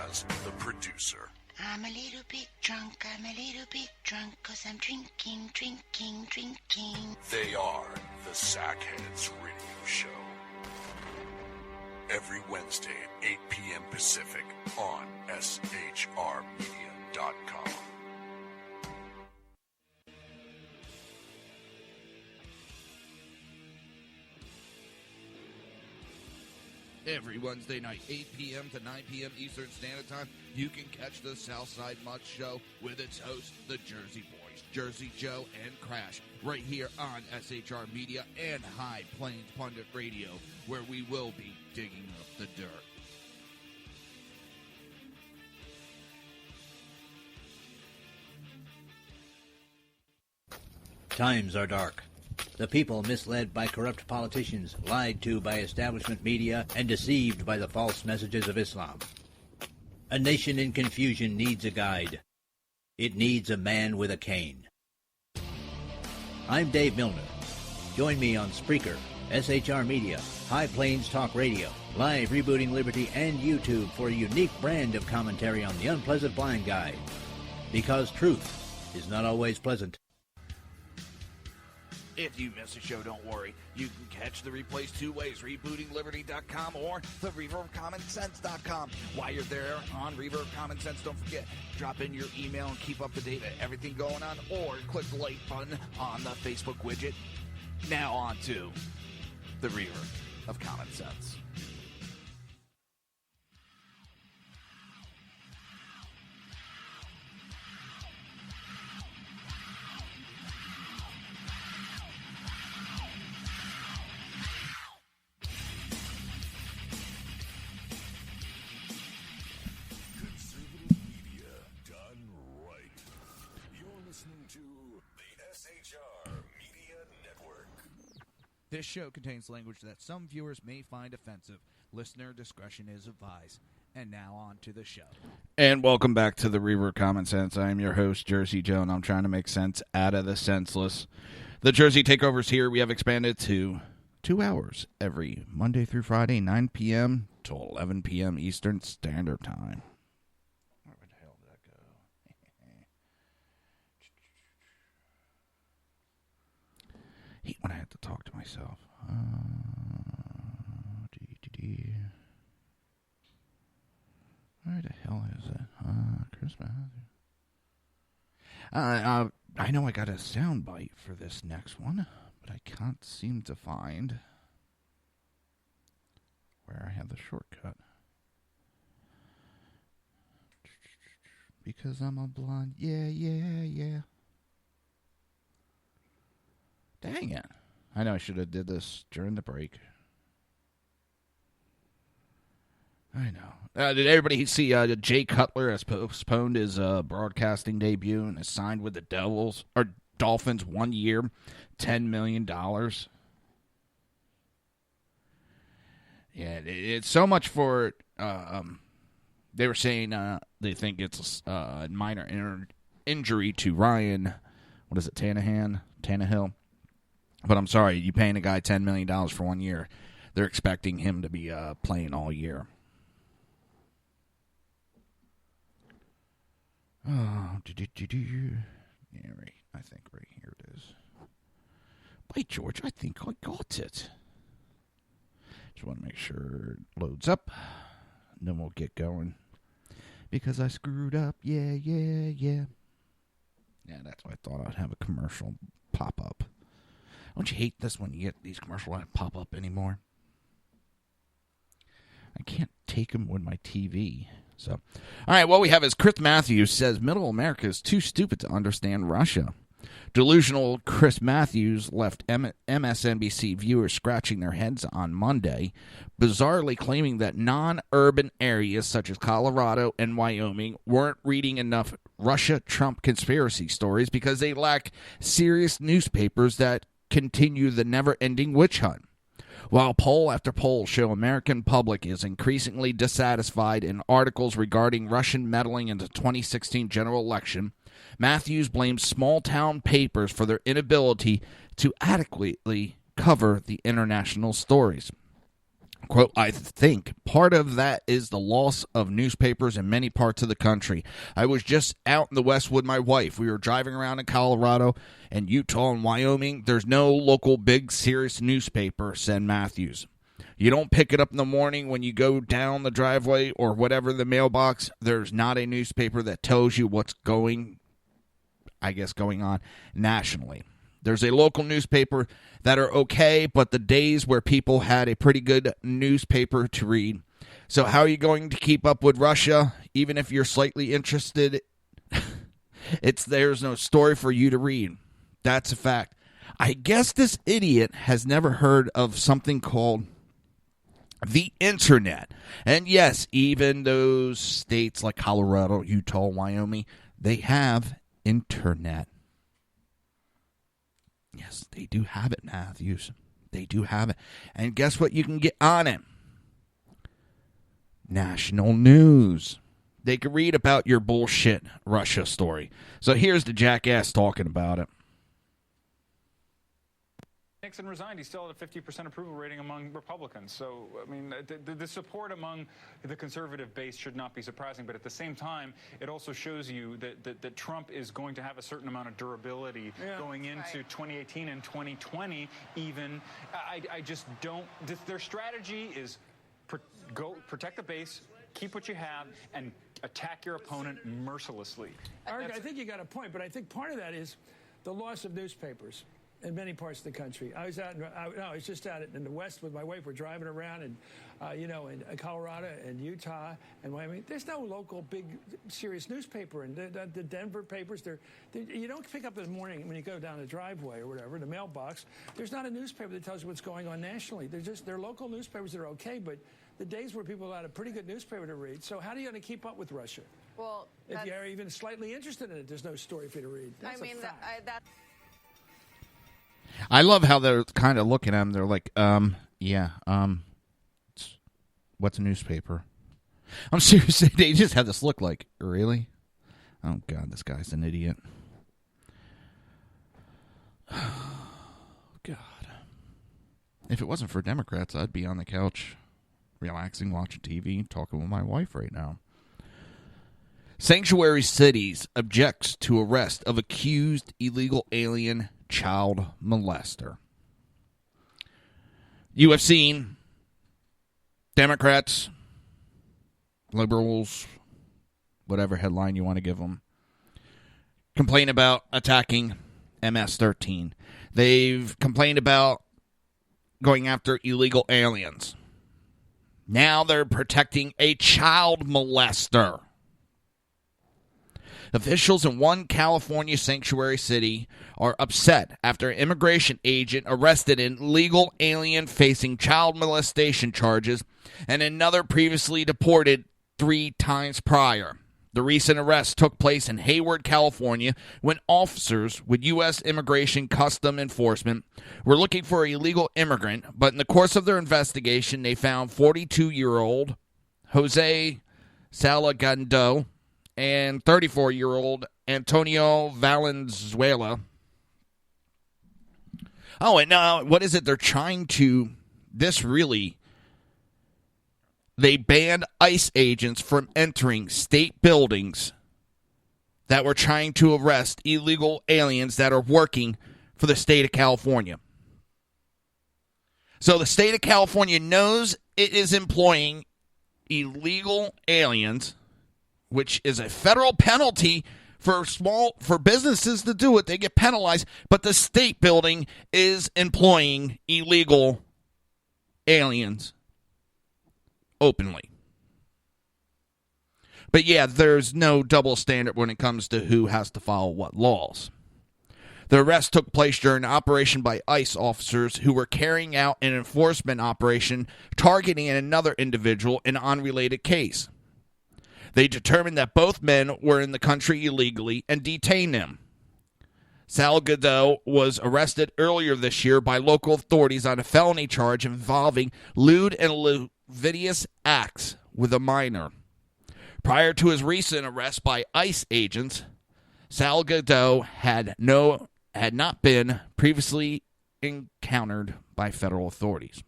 as the producer. I'm a little bit drunk, I'm a little bit drunk, 'cause I'm drinking, drinking, drinking. They are the Sackheads Radio Show. Every Wednesday at 8 p.m. Pacific on SHRmedia.com. Every Wednesday night, 8 p.m. to 9 p.m. Eastern Standard Time, you can catch the Southside Mutt Show with its host, the Jersey Boys, Jersey Joe and Crash, right here on SHR Media and High Plains Pundit Radio, where we will be digging up the dirt. Times are dark. The people misled by corrupt politicians, lied to by establishment media, and deceived by the false messages of Islam. A nation in confusion needs a guide. It needs a man with a cane. I'm Dave Milner. Join me on Spreaker, SHR Media, High Plains Talk Radio, Live Rebooting Liberty, and YouTube for a unique brand of commentary on the unpleasant blind guide. Because truth is not always pleasant. If you miss a show, don't worry. You can catch the replays two ways, rebootingliberty.com or the reaverofcommonsense.com. While you're there on Reaver of Common Sense, don't forget, drop in your email and keep up to date with everything going on, or click the like button on the Facebook widget. Now on to the Reaver of Common Sense. This show contains language that some viewers may find offensive. Listener discretion is advised. And now on to the show. And welcome back to the Reaver of Common Sense. I am your host, Jersey Joe, and I'm trying to make sense out of the senseless. The Jersey Takeovers here, we have expanded to 2 hours every Monday through Friday, 9 p.m. to 11 p.m. Eastern Standard Time. Where the hell did that go? Hate when I have to talk to myself. Where the hell is it? Christmas. I know I got a sound bite for this next one, but I can't seem to find where I have the shortcut. Because I'm a blonde. Yeah. Dang it. I know I should have did this during the break. I know. Did everybody see Jay Cutler has postponed his broadcasting debut and is signed with the Dolphins 1 year, $10 million? Yeah, it's so much for. They were saying they think it's a minor injury to Ryan. What is it, Tannehill? But I'm sorry, you paying a guy $10 million for 1 year. They're expecting him to be playing all year. Oh, yeah, right. I think right here it is. By George, I think I got it. Just want to make sure it loads up. And then we'll get going. Because I screwed up. Yeah. Yeah, that's why I thought I'd have a commercial pop up. Don't you hate this when you get these commercials that pop up anymore? I can't take them with my TV. So, all right, what we have is Chris Matthews says Middle America is too stupid to understand Russia. Delusional Chris Matthews left MSNBC viewers scratching their heads on Monday, bizarrely claiming that non-urban areas such as Colorado and Wyoming weren't reading enough Russia-Trump conspiracy stories because they lack serious newspapers that continue the never-ending witch hunt. While poll after poll show American public is increasingly dissatisfied in articles regarding Russian meddling in the 2016 general election, Matthews blames small-town papers for their inability to adequately cover the international stories. Quote, I think part of that is the loss of newspapers in many parts of the country. I was just out in the West with my wife. We were driving around in Colorado and Utah and Wyoming. There's no local big serious newspaper, said Matthews. You don't pick it up in the morning when you go down the driveway or whatever the mailbox. There's not a newspaper that tells you what's going on nationally. There's a local newspaper that are okay, but the days where people had a pretty good newspaper to read. So how are you going to keep up with Russia, even if you're slightly interested? There's no story for you to read. That's a fact. I guess this idiot has never heard of something called the internet. And yes, even those states like Colorado, Utah, Wyoming, they have internet. Yes, they do have it, Matthews. They do have it. And guess what you can get on it? National news. They can read about your bullshit Russia story. So here's the jackass talking about it. Nixon resigned. He still had a 50% approval rating among Republicans. So, I mean, the support among the conservative base should not be surprising. But at the same time, it also shows you that Trump is going to have a certain amount of durability going into 2018 and 2020 even. I just don't. Their strategy is protect the base, keep what you have, and attack your opponent mercilessly. Eric, I think you got a point, but I think part of that is the loss of newspapers in many parts of the country. I was just out in the West with my wife. We're driving around and, in Colorado and Utah and Wyoming. There's no local big serious newspaper. And the Denver papers, you don't pick up in the morning when you go down the driveway or whatever, the mailbox. There's not a newspaper that tells you what's going on nationally. They're local newspapers that are okay, but the days where people had a pretty good newspaper to read. So how are you going to keep up with Russia? Well, if you're even slightly interested in it, there's no story for you to read. That's I love how they're kind of looking at him. They're like, What's a newspaper? I'm serious. They just have this look like, really? Oh, God, this guy's an idiot. God. If it wasn't for Democrats, I'd be on the couch relaxing, watching TV, talking with my wife right now. Sanctuary Cities objects to arrest of accused illegal alien child molester. You have seen Democrats, liberals, whatever headline you want to give them, complain about attacking MS-13. They've complained about going after illegal aliens. Now they're protecting a child molester. Officials in one California sanctuary city are upset after an immigration agent arrested an illegal alien facing child molestation charges and another previously deported 3 times prior. The recent arrest took place in Hayward, California, when officers with U.S. Immigration Custom Enforcement were looking for an illegal immigrant, but in the course of their investigation, they found 42-year-old Jose Salgado and 34-year-old Antonio Valenzuela. Oh, and now, what is it they're trying to... They banned ICE agents from entering state buildings that were trying to arrest illegal aliens that are working for the state of California. So the state of California knows it is employing illegal aliens, which is a federal penalty for businesses to do it. They get penalized, but the state building is employing illegal aliens openly. But yeah, there's no double standard when it comes to who has to follow what laws. The arrest took place during an operation by ICE officers who were carrying out an enforcement operation targeting another individual in an unrelated case. They determined that both men were in the country illegally and detained them. Salgado was arrested earlier this year by local authorities on a felony charge involving lewd and lascivious acts with a minor. Prior to his recent arrest by ICE agents, Salgado had not been previously encountered by federal authorities.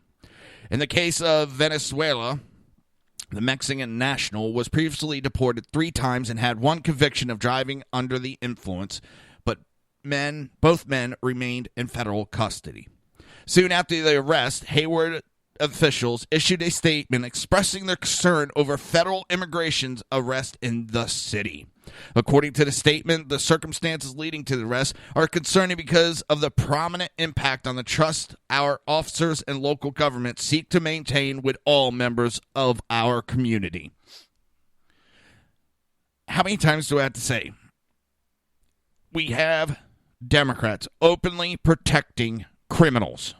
In the case of Venezuela, the Mexican national was previously deported 3 times and had 1 conviction of driving under the influence, but both men remained in federal custody. Soon after the arrest, Hayward officials issued a statement expressing their concern over federal immigration's arrest in the city. According to the statement, the circumstances leading to the arrest are concerning because of the prominent impact on the trust our officers and local government seek to maintain with all members of our community. How many times do I have to say? We have Democrats openly protecting criminals.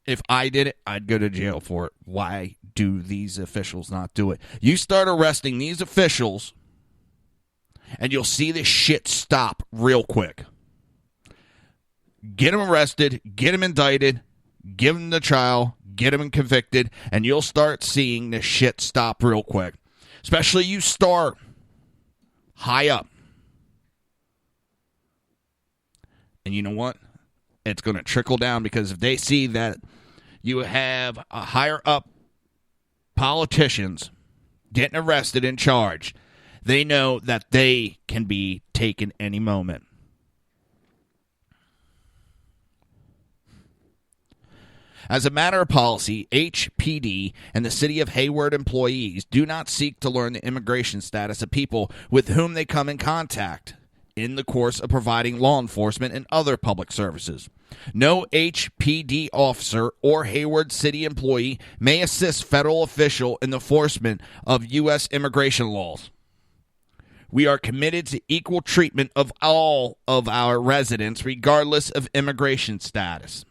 If I did it, I'd go to jail for it. Why do these officials not do it? You start arresting these officials, and you'll see this shit stop real quick. Get them arrested, get them indicted, give them the trial, get them convicted, and you'll start seeing this shit stop real quick. Especially you start high up. And you know what? It's going to trickle down, because if they see that you have a higher up politicians getting arrested and charged, they know that they can be taken any moment. As a matter of policy, HPD and the City of Hayward employees do not seek to learn the immigration status of people with whom they come in contact in the course of providing law enforcement and other public services. No HPD officer or Hayward City employee may assist federal official in the enforcement of U.S. immigration laws. We are committed to equal treatment of all of our residents, regardless of immigration status.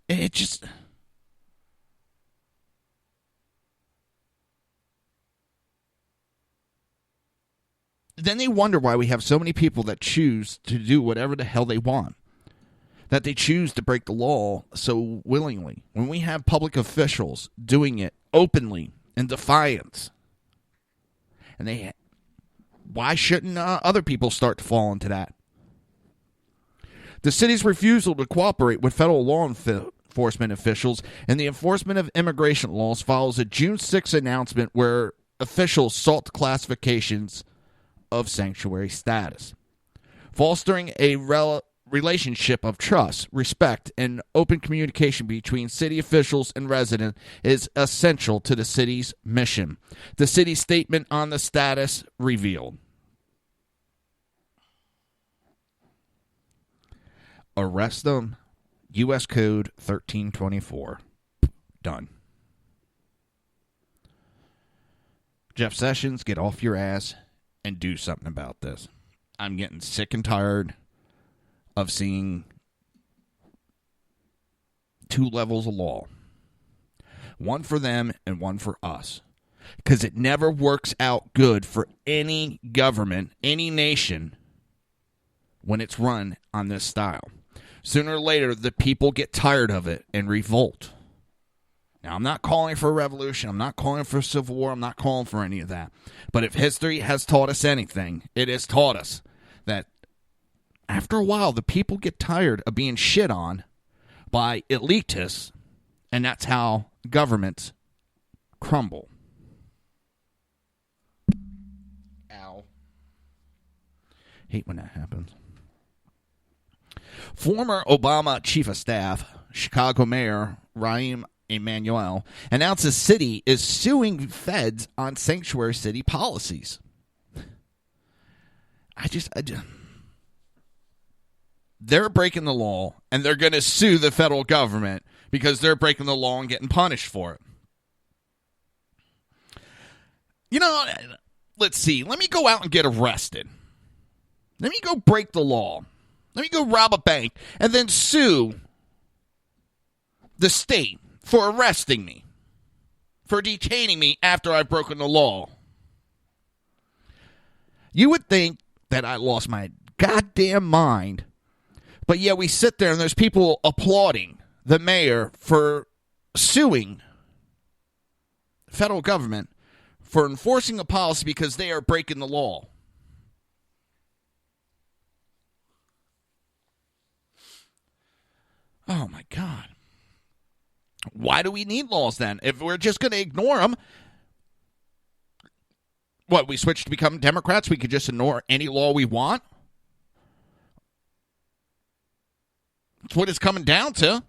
It just... Then they wonder why we have so many people that choose to do whatever the hell they want. that they choose to break the law so willingly. When we have public officials doing it openly in defiance, and why shouldn't other people start to fall into that? The city's refusal to cooperate with federal law enforcement officials in the enforcement of immigration laws follows a June 6 announcement where officials sought classifications of sanctuary status. Fostering a relationship of trust, respect, and open communication between city officials and residents is essential to the city's mission. The city's statement on the status revealed. Arrest them. U.S. Code 1324. Done. Jeff Sessions, get off your ass and do something about this. I'm getting sick and tired of seeing two levels of law. One for them and one for us. Because it never works out good for any government, any nation, when it's run on this style. Sooner or later, the people get tired of it and revolt. Now, I'm not calling for a revolution. I'm not calling for a civil war. I'm not calling for any of that. But if history has taught us anything, it has taught us that after a while, the people get tired of being shit on by elitists, and that's how governments crumble. Ow. Hate when that happens. Former Obama chief of staff, Chicago Mayor Rahm Emanuel, announced the city is suing feds on sanctuary city policies. I just they're breaking the law, and they're going to sue the federal government because they're breaking the law and getting punished for it. You know, let's see. Let me go out and get arrested. Let me go break the law. Let me go rob a bank and then sue the state for arresting me, for detaining me after I've broken the law. You would think that I lost my goddamn mind, but yeah, we sit there and there's people applauding the mayor for suing the federal government for enforcing a policy because they are breaking the law. Oh, my God. Why do we need laws then? If we're just going to ignore them, what, we switch to become Democrats? We could just ignore any law we want? That's what it's coming down to.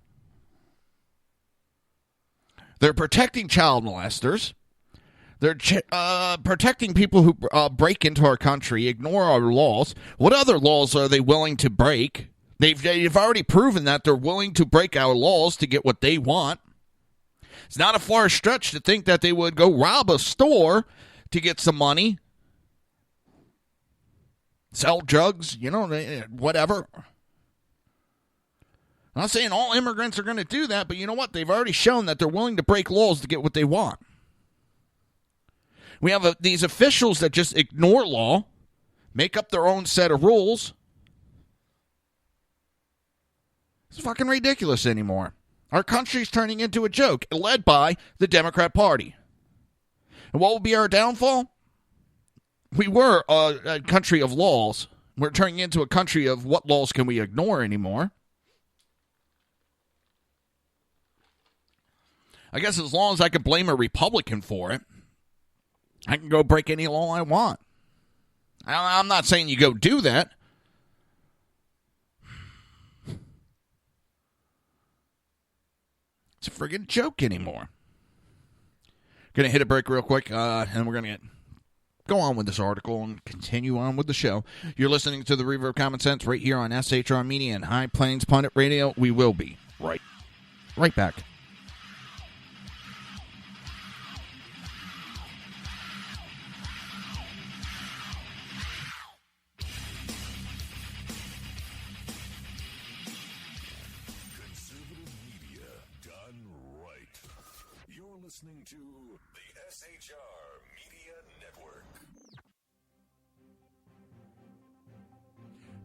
They're protecting child molesters. They're protecting people who break into our country, ignore our laws. What other laws are they willing to break? They've already proven that they're willing to break our laws to get what they want. It's not a far stretch to think that they would go rob a store to get some money, sell drugs, whatever. I'm not saying all immigrants are going to do that, but you know what? They've already shown that they're willing to break laws to get what they want. We have these officials that just ignore law, make up their own set of rules. It's fucking ridiculous anymore. Our country's turning into a joke, led by the Democrat Party. And what will be our downfall? We were a country of laws. We're turning into a country of what laws can we ignore anymore. I guess as long as I can blame a Republican for it, I can go break any law I want. I'm not saying you go do that. It's a friggin' joke anymore. Going to hit a break real quick, and we're going to go on with this article and continue on with the show. You're listening to the Reaver of Common Sense right here on SHR Media and High Plains Pundit Radio. We will be right back. Listening to the SHR Media Network.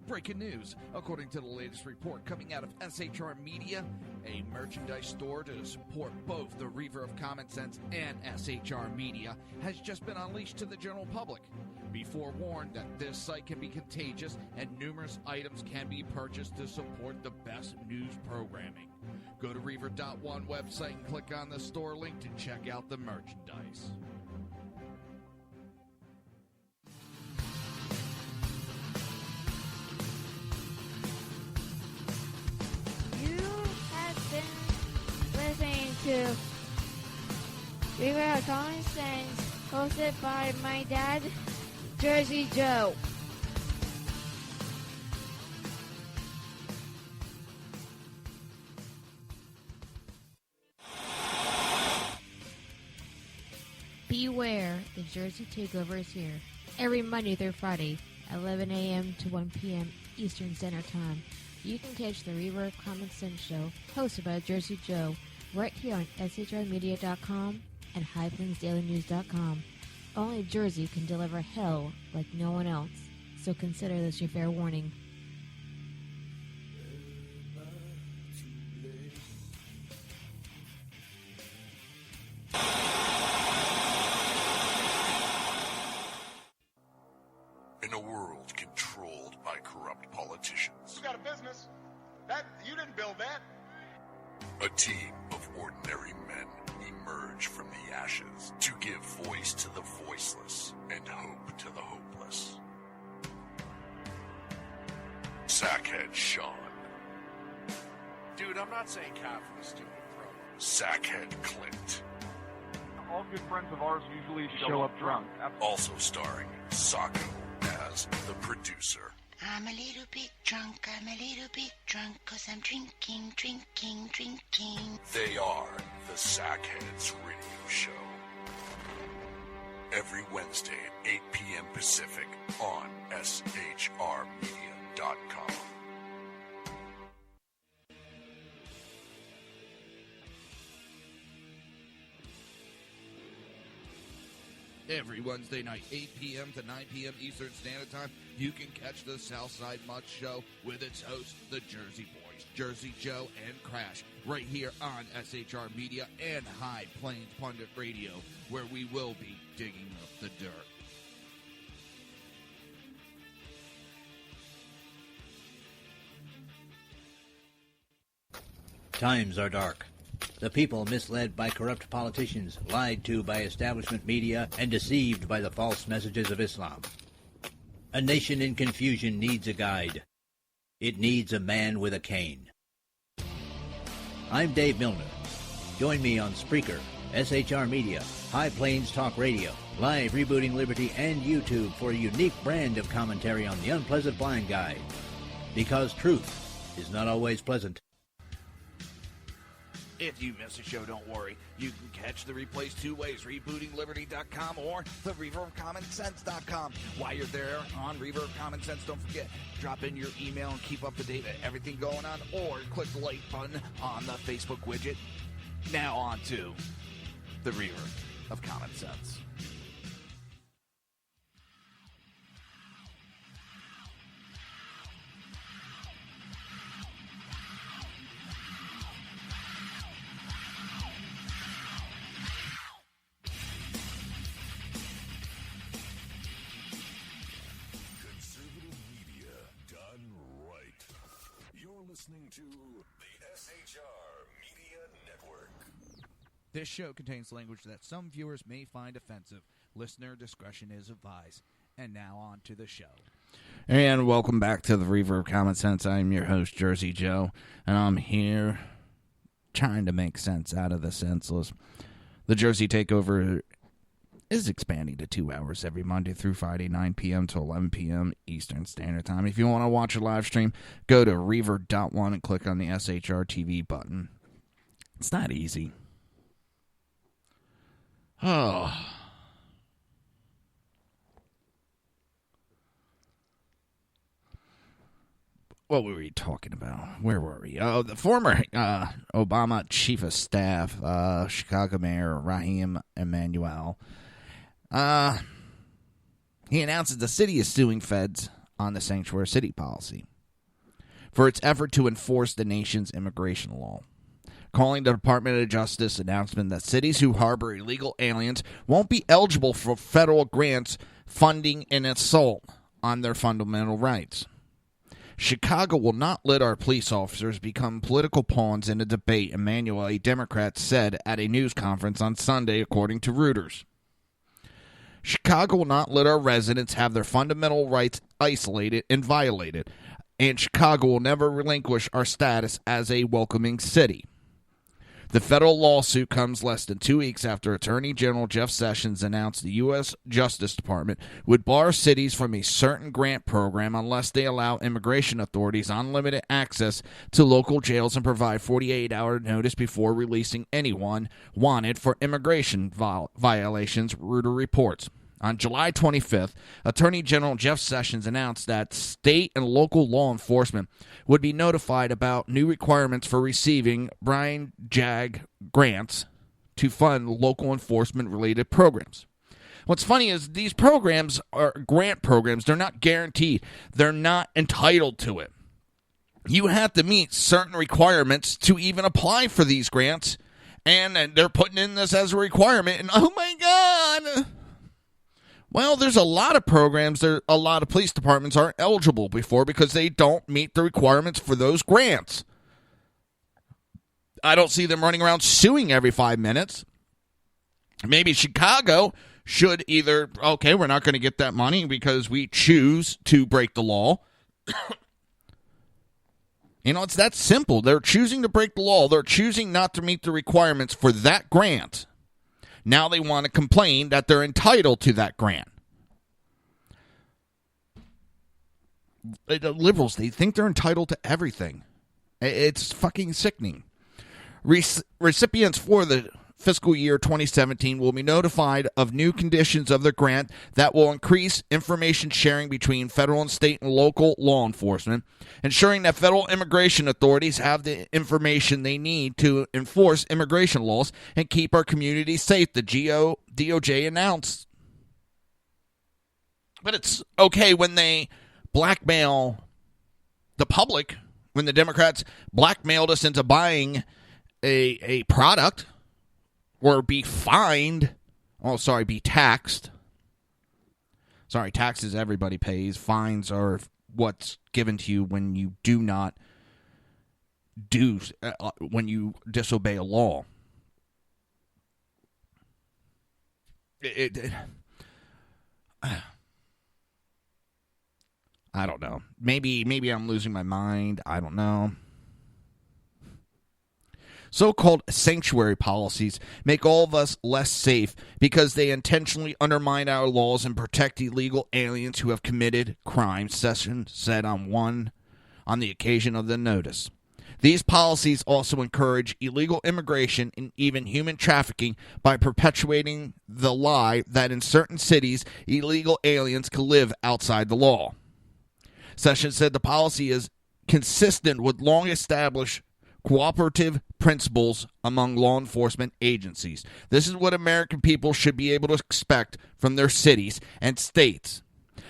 Breaking news. According to the latest report coming out of SHR Media, a merchandise store to support both the Reaver of Common Sense and SHR Media has just been unleashed to the general public. Be forewarned that this site can be contagious and numerous items can be purchased to support the best news programming. Go to Reaver.one website and click on the store link to check out the merchandise. Listening to Reaver of Common Sense, hosted by my dad, Jersey Joe. Beware, the Jersey Takeover is here. Every Monday through Friday, 11 a.m. to 1 p.m. Eastern Standard Time. You can catch the Reaver of Common Sense show, hosted by Jersey Joe, right here on shrmedia.com and highplainsdailynews.com. Only Jersey can deliver hell like no one else, so consider this your fair warning. In a world controlled by corrupt politicians, You got a business. That you didn't build that. a team of ordinary men emerge from the ashes to give voice to the voiceless and hope to the hopeless. Sackhead Sean, Dude, I'm not saying Catherine is stupid, bro. Sackhead Clint, All good friends of ours usually show up drunk. also starring Sacco as the producer. I'm a little bit drunk, I'm a little bit drunk, 'cause I'm drinking, drinking, drinking. They are the Sackheads Radio Show. Every Wednesday at 8 p.m. Pacific on shrmedia.com. Every Wednesday night, 8 p.m. to 9 p.m. Eastern Standard Time, you can catch the Southside Mutt Show with its hosts, the Jersey Boys, Jersey Joe and Crash, right here on SHR Media and High Plains Pundit Radio, where we will be digging up the dirt. Times are dark. The people misled by corrupt politicians, lied to by establishment media, and deceived by the false messages of Islam. A nation in confusion needs a guide. It needs a man with a cane. I'm Dave Milner. Join me on Spreaker, SHR Media, High Plains Talk Radio, Live Rebooting Liberty, and YouTube for a unique brand of commentary on the unpleasant blind guide. Because truth is not always pleasant. If you miss a show, don't worry. You can catch the replays two ways, rebootingliberty.com or the reaverofcommonsense.com. While you're there on Reaver of Common Sense, don't forget, drop in your email and keep up to date with everything going on, or click the like button on the Facebook widget. Now on to the Reaver of Common Sense. Listening to the SHR Media Network. This show contains language that some viewers may find offensive. Listener discretion is advised. And now on to the show. And welcome back to the Reaver of Common Sense. I'm your host, Jersey Joe, and I'm here trying to make sense out of the senseless. The Jersey Takeover is expanding to 2 hours every Monday through Friday, 9 p.m. to 11 p.m. Eastern Standard Time. If you want to watch a live stream, go to Reaver.one and click on the SHR TV button. It's not easy. Oh. What were we talking about? Where were we? Oh, the former Obama Chief of Staff, Chicago Mayor Raheem Emanuel. He announces the city is suing feds on the sanctuary city policy for its effort to enforce the nation's immigration law, calling the Department of Justice announcement that cities who harbor illegal aliens won't be eligible for federal grants funding an assault on their fundamental rights. Chicago will not let our police officers become political pawns in a debate, Emmanuel, a Democrat, said at a news conference on Sunday, according to Reuters. Chicago will not let our residents have their fundamental rights isolated and violated, and Chicago will never relinquish our status as a welcoming city. The federal lawsuit comes less than 2 weeks after Attorney General Jeff Sessions announced the U.S. Justice Department would bar cities from a certain grant program unless they allow immigration authorities unlimited access to local jails and provide 48-hour notice before releasing anyone wanted for immigration violations, Reuters reports. On July 25th, Attorney General Jeff Sessions announced that state and local law enforcement would be notified about new requirements for receiving Brian JAG grants to fund local enforcement-related programs. What's funny is these programs are grant programs. They're not guaranteed. They're not entitled to it. You have to meet certain requirements to even apply for these grants, and they're putting in this as a requirement, and oh my God! Well, there's a lot of programs that a lot of police departments aren't eligible before because they don't meet the requirements for those grants. I don't see them running around suing every 5 minutes. Maybe Chicago should either, okay, we're not going to get that money because we choose to break the law. It's that simple. They're choosing to break the law. They're choosing not to meet the requirements for that grant. Now they want to complain that they're entitled to that grant. The liberals, they think they're entitled to everything. It's fucking sickening. Recipients for the fiscal year 2017 will be notified of new conditions of the grant that will increase information sharing between federal and state and local law enforcement, ensuring that federal immigration authorities have the information they need to enforce immigration laws and keep our communities safe, the DOJ announced. But it's okay when they blackmail the public, when the Democrats blackmailed us into buying a product, or be fined. Be taxed. Sorry, taxes everybody pays. Fines are what's given to you when you do not when you disobey a law. I don't know. Maybe I'm losing my mind. I don't know. So-called sanctuary policies make all of us less safe because they intentionally undermine our laws and protect illegal aliens who have committed crimes, Sessions said on the occasion of the notice. These policies also encourage illegal immigration and even human trafficking by perpetuating the lie that in certain cities, illegal aliens can live outside the law. Sessions said the policy is consistent with long-established cooperative principles among law enforcement agencies. This is what American people should be able to expect from their cities and states.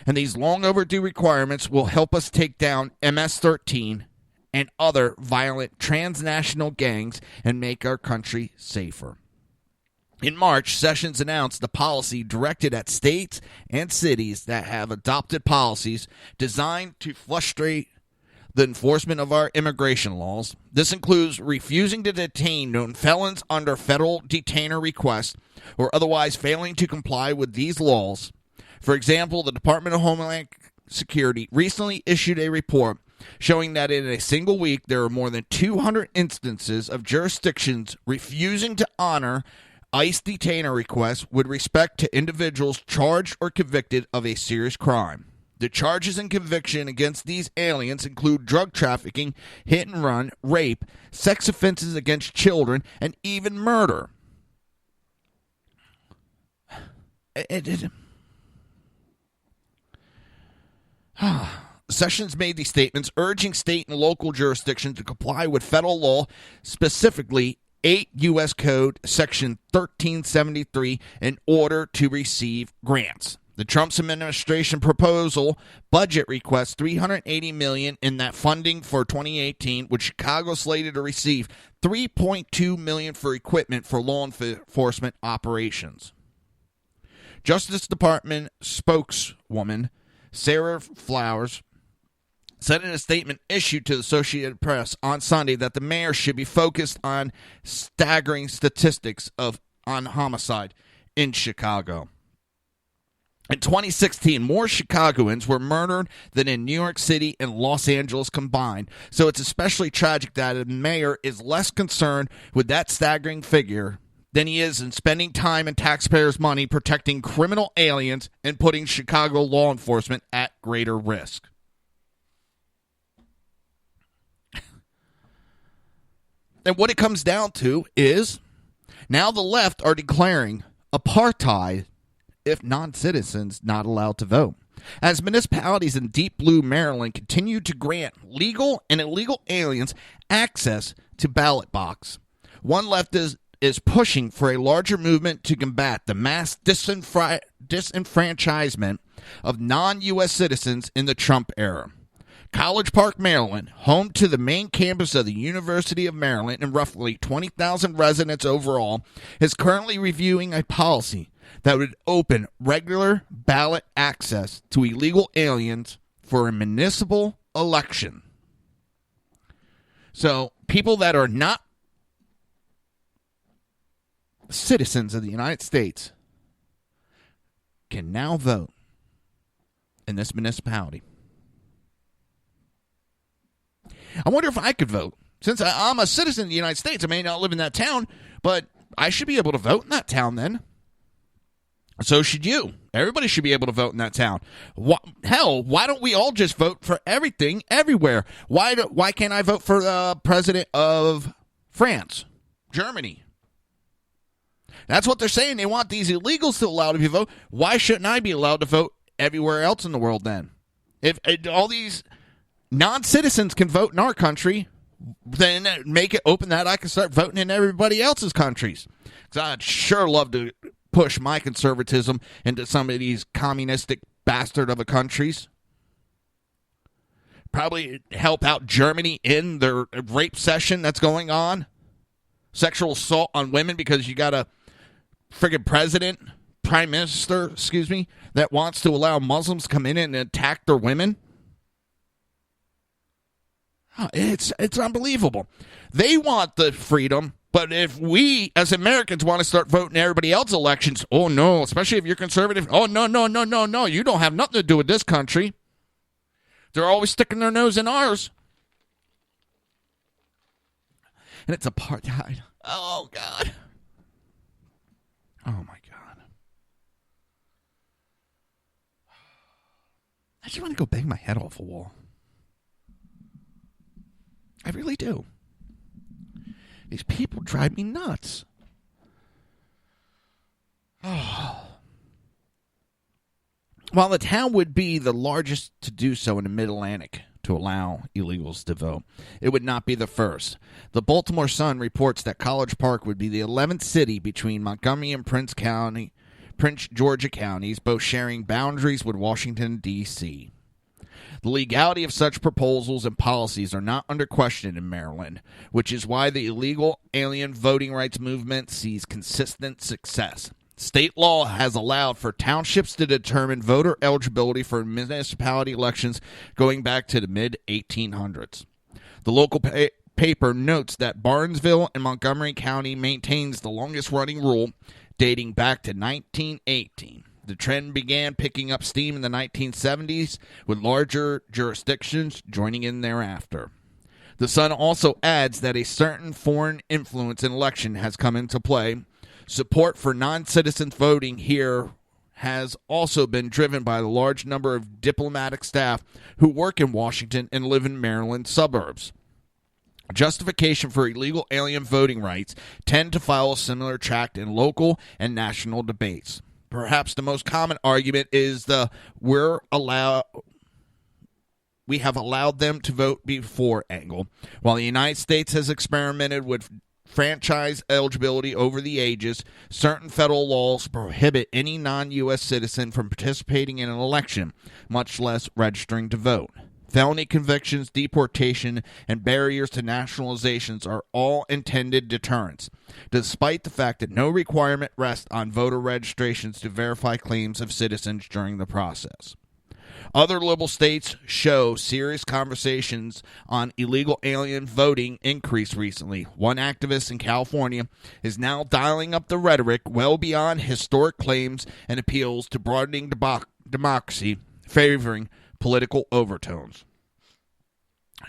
And these long overdue requirements will help us take down MS-13 and other violent transnational gangs and make our country safer. In March, Sessions announced the policy directed at states and cities that have adopted policies designed to frustrate the enforcement of our immigration laws. This includes refusing to detain known felons under federal detainer requests or otherwise failing to comply with these laws. For example, the Department of Homeland Security recently issued a report showing that in a single week there are more than 200 instances of jurisdictions refusing to honor ICE detainer requests with respect to individuals charged or convicted of a serious crime. The charges and conviction against these aliens include drug trafficking, hit and run, rape, sex offenses against children, and even murder. Sessions made these statements urging state and local jurisdictions to comply with federal law, specifically 8 U.S. Code Section 1373, in order to receive grants. The Trump administration proposal budget requests $380 million in that funding for 2018, with Chicago slated to receive $3.2 million for equipment for law enforcement operations. Justice Department spokeswoman Sarah Flowers said in a statement issued to the Associated Press on Sunday that the mayor should be focused on staggering statistics on homicide in Chicago. In 2016, more Chicagoans were murdered than in New York City and Los Angeles combined, so it's especially tragic that the mayor is less concerned with that staggering figure than he is in spending time and taxpayers' money protecting criminal aliens and putting Chicago law enforcement at greater risk. And what it comes down to is now the left are declaring apartheid if non-citizens not allowed to vote. As municipalities in deep blue Maryland continue to grant legal and illegal aliens access to ballot box, one leftist is pushing for a larger movement to combat the mass disenfranchisement of non-U.S. citizens in the Trump era. College Park, Maryland, home to the main campus of the University of Maryland and roughly 20,000 residents overall, is currently reviewing a policy that would open regular ballot access to illegal aliens for a municipal election. So people that are not citizens of the United States can now vote in this municipality. I wonder if I could vote. Since I'm a citizen of the United States, I may not live in that town, but I should be able to vote in that town then. So should you. Everybody should be able to vote in that town. Hell, why don't we all just vote for everything, everywhere? Why can't I vote for the president of France, Germany? That's what they're saying. They want these illegals to allow to be vote. Why shouldn't I be allowed to vote everywhere else in the world then? If all these non-citizens can vote in our country, then make it open that I can start voting in everybody else's countries. Because I'd sure love to push my conservatism into some of these communistic bastard of a countries. Probably help out Germany in their rape session that's going on. Sexual assault on women because you got a friggin' prime minister, that wants to allow Muslims to come in and attack their women. It's unbelievable. They want the freedom, but if we as Americans want to start voting everybody else's elections, oh no, especially if you're conservative, oh no, you don't have nothing to do with this country. They're always sticking their nose in ours. And it's apartheid. Oh, God. Oh, my God. I just want to go bang my head off a wall. I really do. These people drive me nuts. Oh. While the town would be the largest to do so in the Mid-Atlantic to allow illegals to vote, it would not be the first. The Baltimore Sun reports that College Park would be the 11th city between Montgomery and Prince Georgia counties, both sharing boundaries with Washington, D.C. The legality of such proposals and policies are not under question in Maryland, which is why the illegal alien voting rights movement sees consistent success. State law has allowed for townships to determine voter eligibility for municipality elections going back to the mid-1800s. The local paper notes that Barnesville and Montgomery County maintains the longest-running rule dating back to 1918. The trend began picking up steam in the 1970s, with larger jurisdictions joining in thereafter. The Sun also adds that a certain foreign influence in election has come into play. Support for non-citizens voting here has also been driven by the large number of diplomatic staff who work in Washington and live in Maryland suburbs. Justification for illegal alien voting rights tend to follow a similar track in local and national debates. Perhaps the most common argument is we have allowed them to vote before angle. While the United States has experimented with franchise eligibility over the ages, certain federal laws prohibit any non-U.S. citizen from participating in an election, much less registering to vote. Felony convictions, deportation, and barriers to nationalizations are all intended deterrents, despite the fact that no requirement rests on voter registrations to verify claims of citizens during the process. Other liberal states show serious conversations on illegal alien voting increase recently. One activist in California is now dialing up the rhetoric well beyond historic claims and appeals to broadening democracy, favoring political overtones.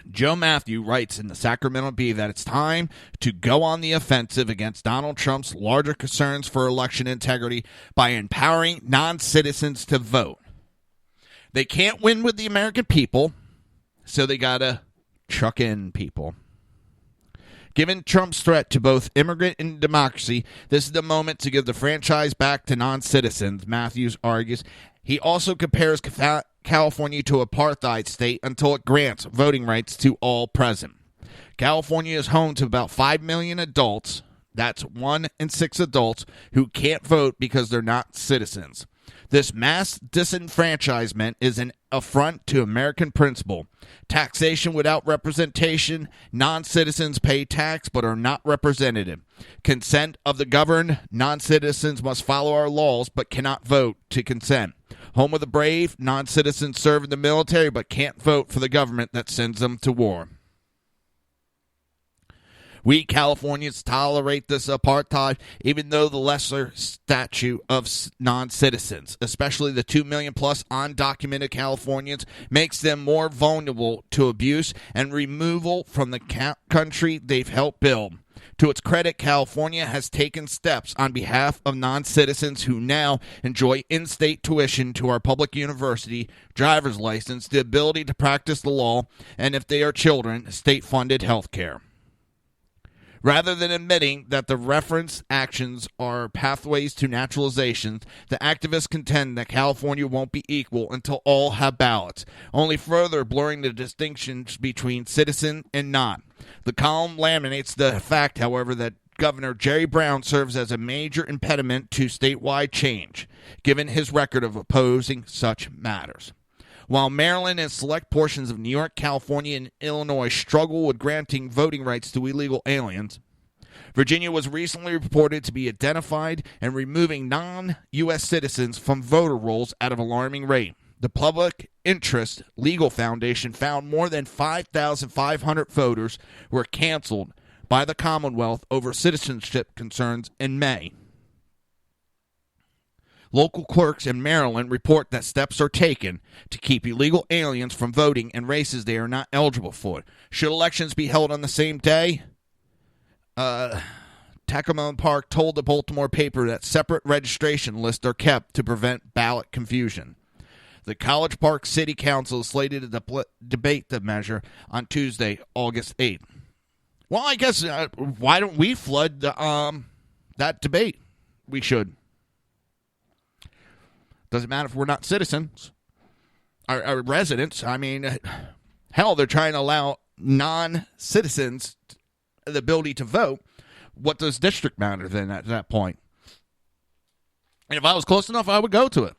Joe Matthew writes in the Sacramento Bee that it's time to go on the offensive against Donald Trump's larger concerns for election integrity by empowering non-citizens to vote. They can't win with the American people, so they gotta chuck in people. Given Trump's threat to both immigrant and democracy, this is the moment to give the franchise back to non-citizens, Matthews argues. He also compares California to an apartheid state until it grants voting rights to all present. California is home to about 5 million adults, that's 1 in 6 adults, who can't vote because they're not citizens. This mass disenfranchisement is an affront to American principle. Taxation without representation. Non-citizens pay tax but are not represented. Consent of the governed. Non-citizens must follow our laws but cannot vote to consent. Home of the brave. Non-citizens serve in the military but can't vote for the government that sends them to war. We Californians tolerate this apartheid, even though the lesser statute of non-citizens, especially the 2 million plus undocumented Californians, makes them more vulnerable to abuse and removal from the country they've helped build. To its credit, California has taken steps on behalf of non-citizens who now enjoy in-state tuition to our public university, driver's license, the ability to practice the law, and if they are children, state-funded health care. Rather than admitting that the referenced actions are pathways to naturalization, the activists contend that California won't be equal until all have ballots, only further blurring the distinctions between citizen and not. The column laminates the fact, however, that Governor Jerry Brown serves as a major impediment to statewide change, given his record of opposing such matters. While Maryland and select portions of New York, California, and Illinois struggle with granting voting rights to illegal aliens, Virginia was recently reported to be identified and removing non-U.S. citizens from voter rolls at an alarming rate. The Public Interest Legal Foundation found more than 5,500 voters were canceled by the Commonwealth over citizenship concerns in May. Local clerks in Maryland report that steps are taken to keep illegal aliens from voting in races they are not eligible for. Should elections be held on the same day? Tacoma Park told the Baltimore paper that separate registration lists are kept to prevent ballot confusion. The College Park City Council is slated to debate the measure on Tuesday, August 8th. Well, I guess, why don't we flood that debate? We should. Doesn't matter if we're not citizens, our residents. I mean, hell, they're trying to allow non-citizens the ability to vote. What does district matter then at that point? And if I was close enough, I would go to it.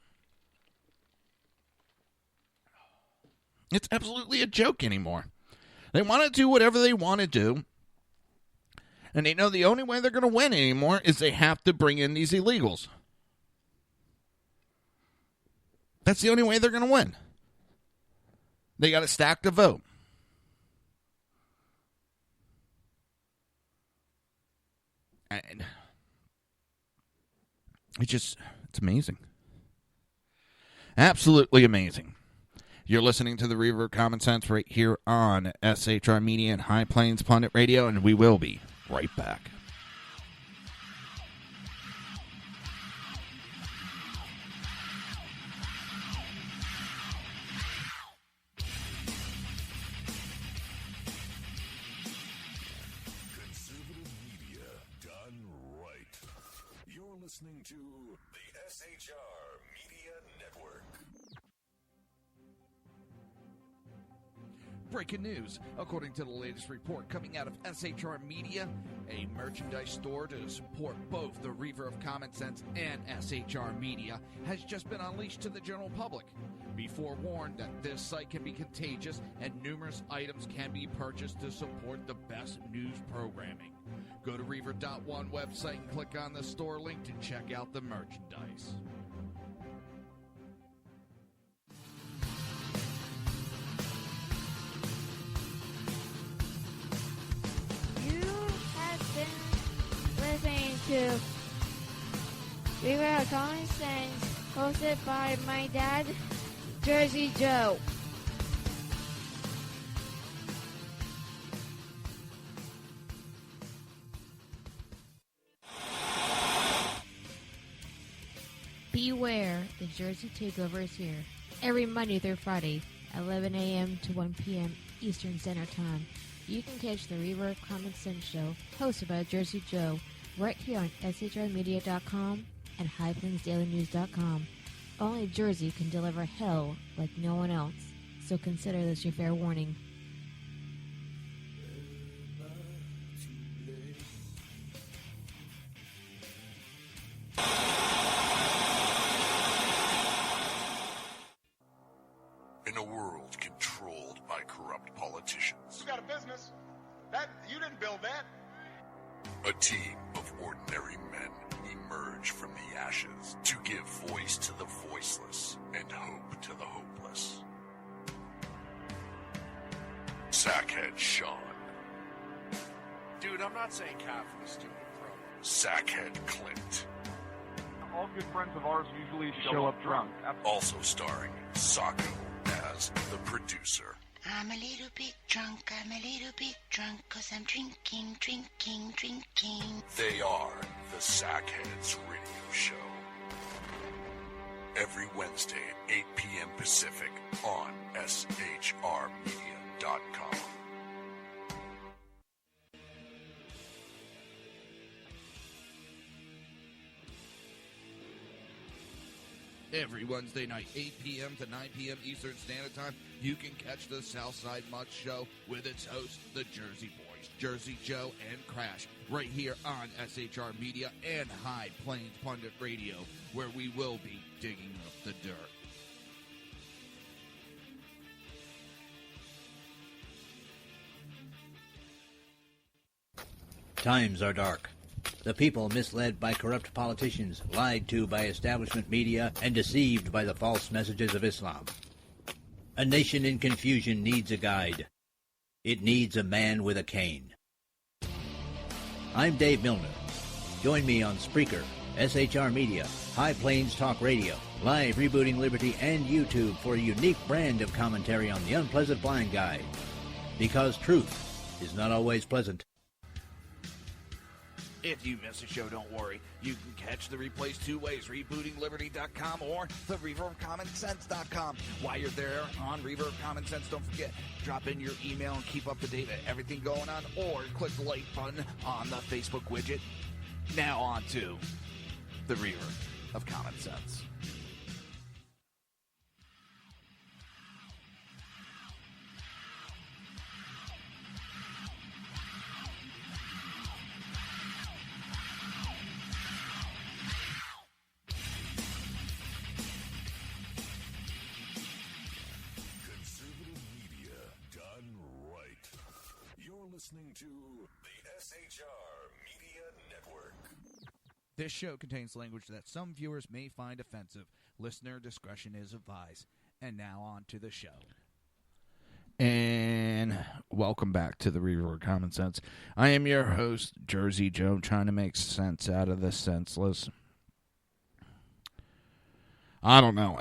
It's absolutely a joke anymore. They want to do whatever they want to do. And they know the only way they're going to win anymore is they have to bring in these illegals. That's the only way they're going to win. They got to stack the vote. And it's amazing. Absolutely amazing. You're listening to the Reaver of Common Sense right here on SHR Media and High Plains Pundit Radio, and we will be right back. Listening to the SHR Media Network. Breaking news. According to the latest report coming out of SHR Media, a merchandise store to support both the Reaver of Common Sense and SHR Media has just been unleashed to the general public. Be forewarned that this site can be contagious and numerous items can be purchased to support the best news programming. Go to Reaver.one website and click on the store link to check out the merchandise. You have been listening to Reaver of Common Sense, hosted by my dad, Jersey Joe. Beware, the Jersey Takeover is here. Every Monday through Friday, 11 a.m. to 1 p.m. Eastern Standard Time. You can catch the Reaver of Common Sense show, hosted by Jersey Joe, right here on shrmedia.com and highplainsdailynews.com. Only Jersey can deliver hell like no one else, so consider this your fair warning. In a world controlled by corrupt politicians, You got a business. That you didn't build that. a team of ordinary men emerge from the ashes to give voice to the voiceless and hope to the hopeless. Sackhead Sean, Dude, I'm not saying Catholic, stupid pro. Sackhead Clint, All good friends of ours usually show up drunk. also starring Sacco as the producer. I'm a little bit drunk, I'm a little bit drunk, 'cause I'm drinking, drinking, drinking. They are the Sackheads Radio Show. Every Wednesday at 8 p.m. Pacific on shrmedia.com. Every Wednesday night, 8 p.m. to 9 p.m. Eastern Standard Time, you can catch the Southside Mutt Show with its hosts, the Jersey Boys, Jersey Joe and Crash, right here on SHR Media and High Plains Pundit Radio, where we will be digging up the dirt. Times are dark. The people misled by corrupt politicians, lied to by establishment media, and deceived by the false messages of Islam. A nation in confusion needs a guide. It needs a man with a cane. I'm Dave Milner. Join me on Spreaker, SHR Media, High Plains Talk Radio, Live Rebooting Liberty, and YouTube for a unique brand of commentary on the unpleasant blind guide. Because truth is not always pleasant. If you miss a show, don't worry. You can catch the replays two ways, rebootingliberty.com or the reaverofcommonsense.com. While you're there on Reaver of Common Sense, don't forget, drop in your email and keep up to date with everything going on, or click the like button on the Facebook widget. Now on to the Reaver of Common Sense. Listening to the SHR Media Network. This show contains language that some viewers may find offensive. Listener discretion is advised. And now on to the show. And welcome back to the Reaver of Common Sense. I am your host, Jersey Joe, trying to make sense out of the senseless. I don't know.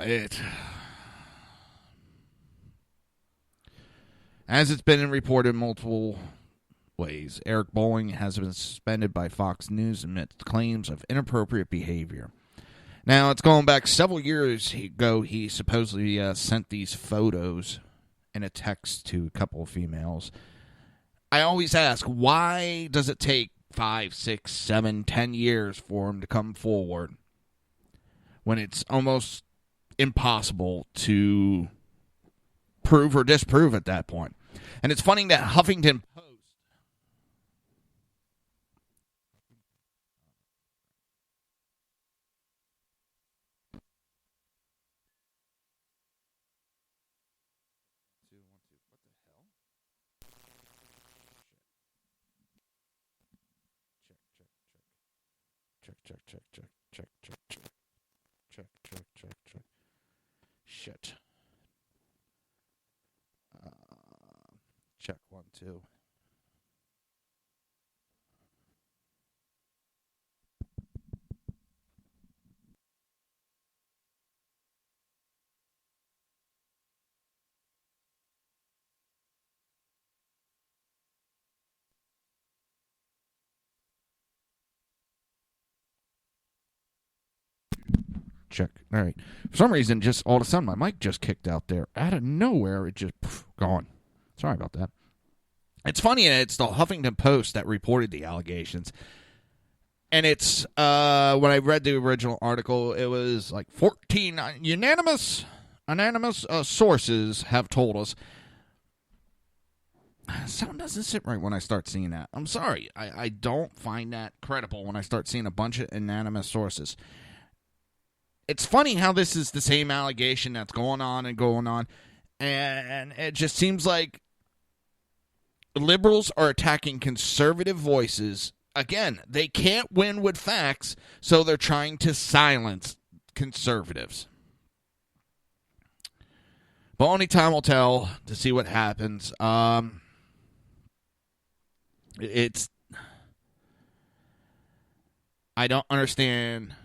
As it's been reported in multiple ways, Eric Bolling has been suspended by Fox News amidst claims of inappropriate behavior. Now, it's going back several years ago. He supposedly sent these photos in a text to a couple of females. I always ask, why does it take 5, 6, 7, 10 years for him to come forward when it's almost impossible to prove or disprove at that point? And it's funny that Huffington Post. Check. Shit. Check 1, 2. Check. All right. For some reason, just all of a sudden, my mic just kicked out there. Out of nowhere, it just gone. Sorry about that. It's funny, it's the Huffington Post that reported the allegations. And it's, when I read the original article, it was like 14 unanimous sources have told us. Sound doesn't sit right when I start seeing that. I'm sorry. I don't find that credible when I start seeing a bunch of unanimous sources. It's funny how this is the same allegation that's going on. And it just seems like liberals are attacking conservative voices. Again, they can't win with facts, so they're trying to silence conservatives. But only time will tell to see what happens. It's... I don't understand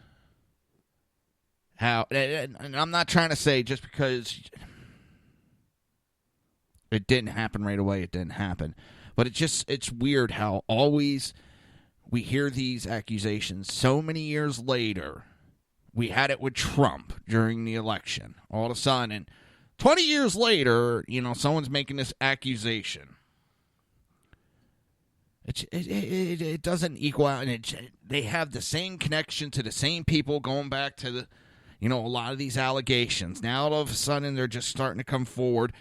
how... And I'm not trying to say just because it didn't happen right away, it didn't happen. But it's weird how always we hear these accusations so many years later. We had it with Trump during the election. All of a sudden, and 20 years later, someone's making this accusation. It doesn't equal out, and they have the same connection to the same people going back to the, a lot of these allegations. Now all of a sudden they're just starting to come forward.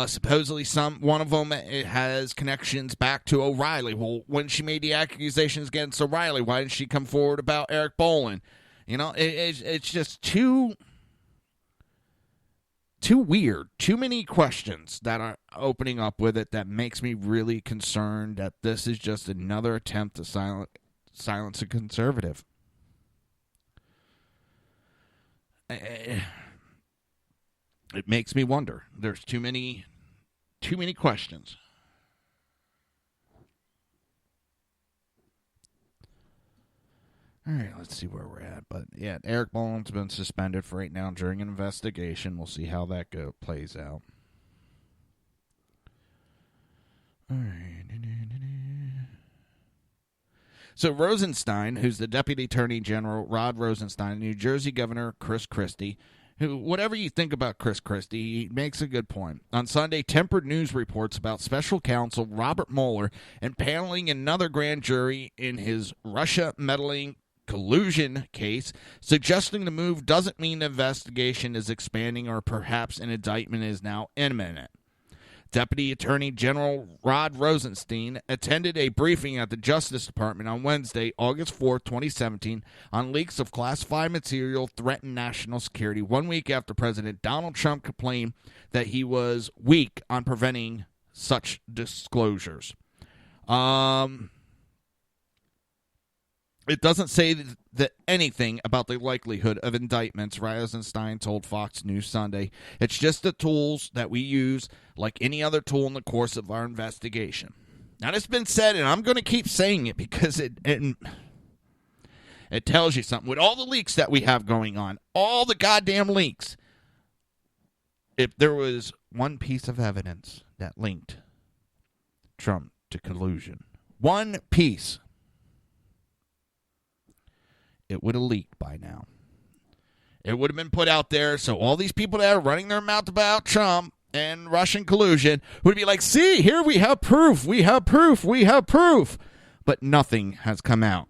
Supposedly one of them has connections back to O'Reilly. Well, when she made the accusations against O'Reilly, why didn't she come forward about Eric Bolin? It's just too weird. Too many questions that are opening up with it that makes me really concerned that this is just another attempt to silence a conservative. It makes me wonder. There's too many questions. All right, let's see where we're at. But yeah, Eric Bolin's been suspended for right now during an investigation. We'll see how that plays out. All right. So Rosenstein, who's the Deputy Attorney General, Rod Rosenstein, New Jersey Governor Chris Christie, who, whatever you think about Chris Christie, he makes a good point. On Sunday, tempered news reports about special counsel Robert Mueller impaneling another grand jury in his Russia meddling collusion case, suggesting the move doesn't mean the investigation is expanding or perhaps an indictment is now imminent. Deputy Attorney General Rod Rosenstein attended a briefing at the Justice Department on Wednesday, August 4, 2017, on leaks of classified material threatened national security 1 week after President Donald Trump complained that he was weak on preventing such disclosures. It doesn't say that anything about the likelihood of indictments, Rosenstein told Fox News Sunday. It's just the tools that we use like any other tool in the course of our investigation. Now, it's been said, and I'm going to keep saying it because it tells you something. With all the leaks that we have going on, all the goddamn leaks, if there was one piece of evidence that linked Trump to collusion, one piece, it would have leaked by now. It would have been put out there, so all these people that are running their mouth about Trump and Russian collusion would be like, see, here we have proof, we have proof, we have proof. But nothing has come out.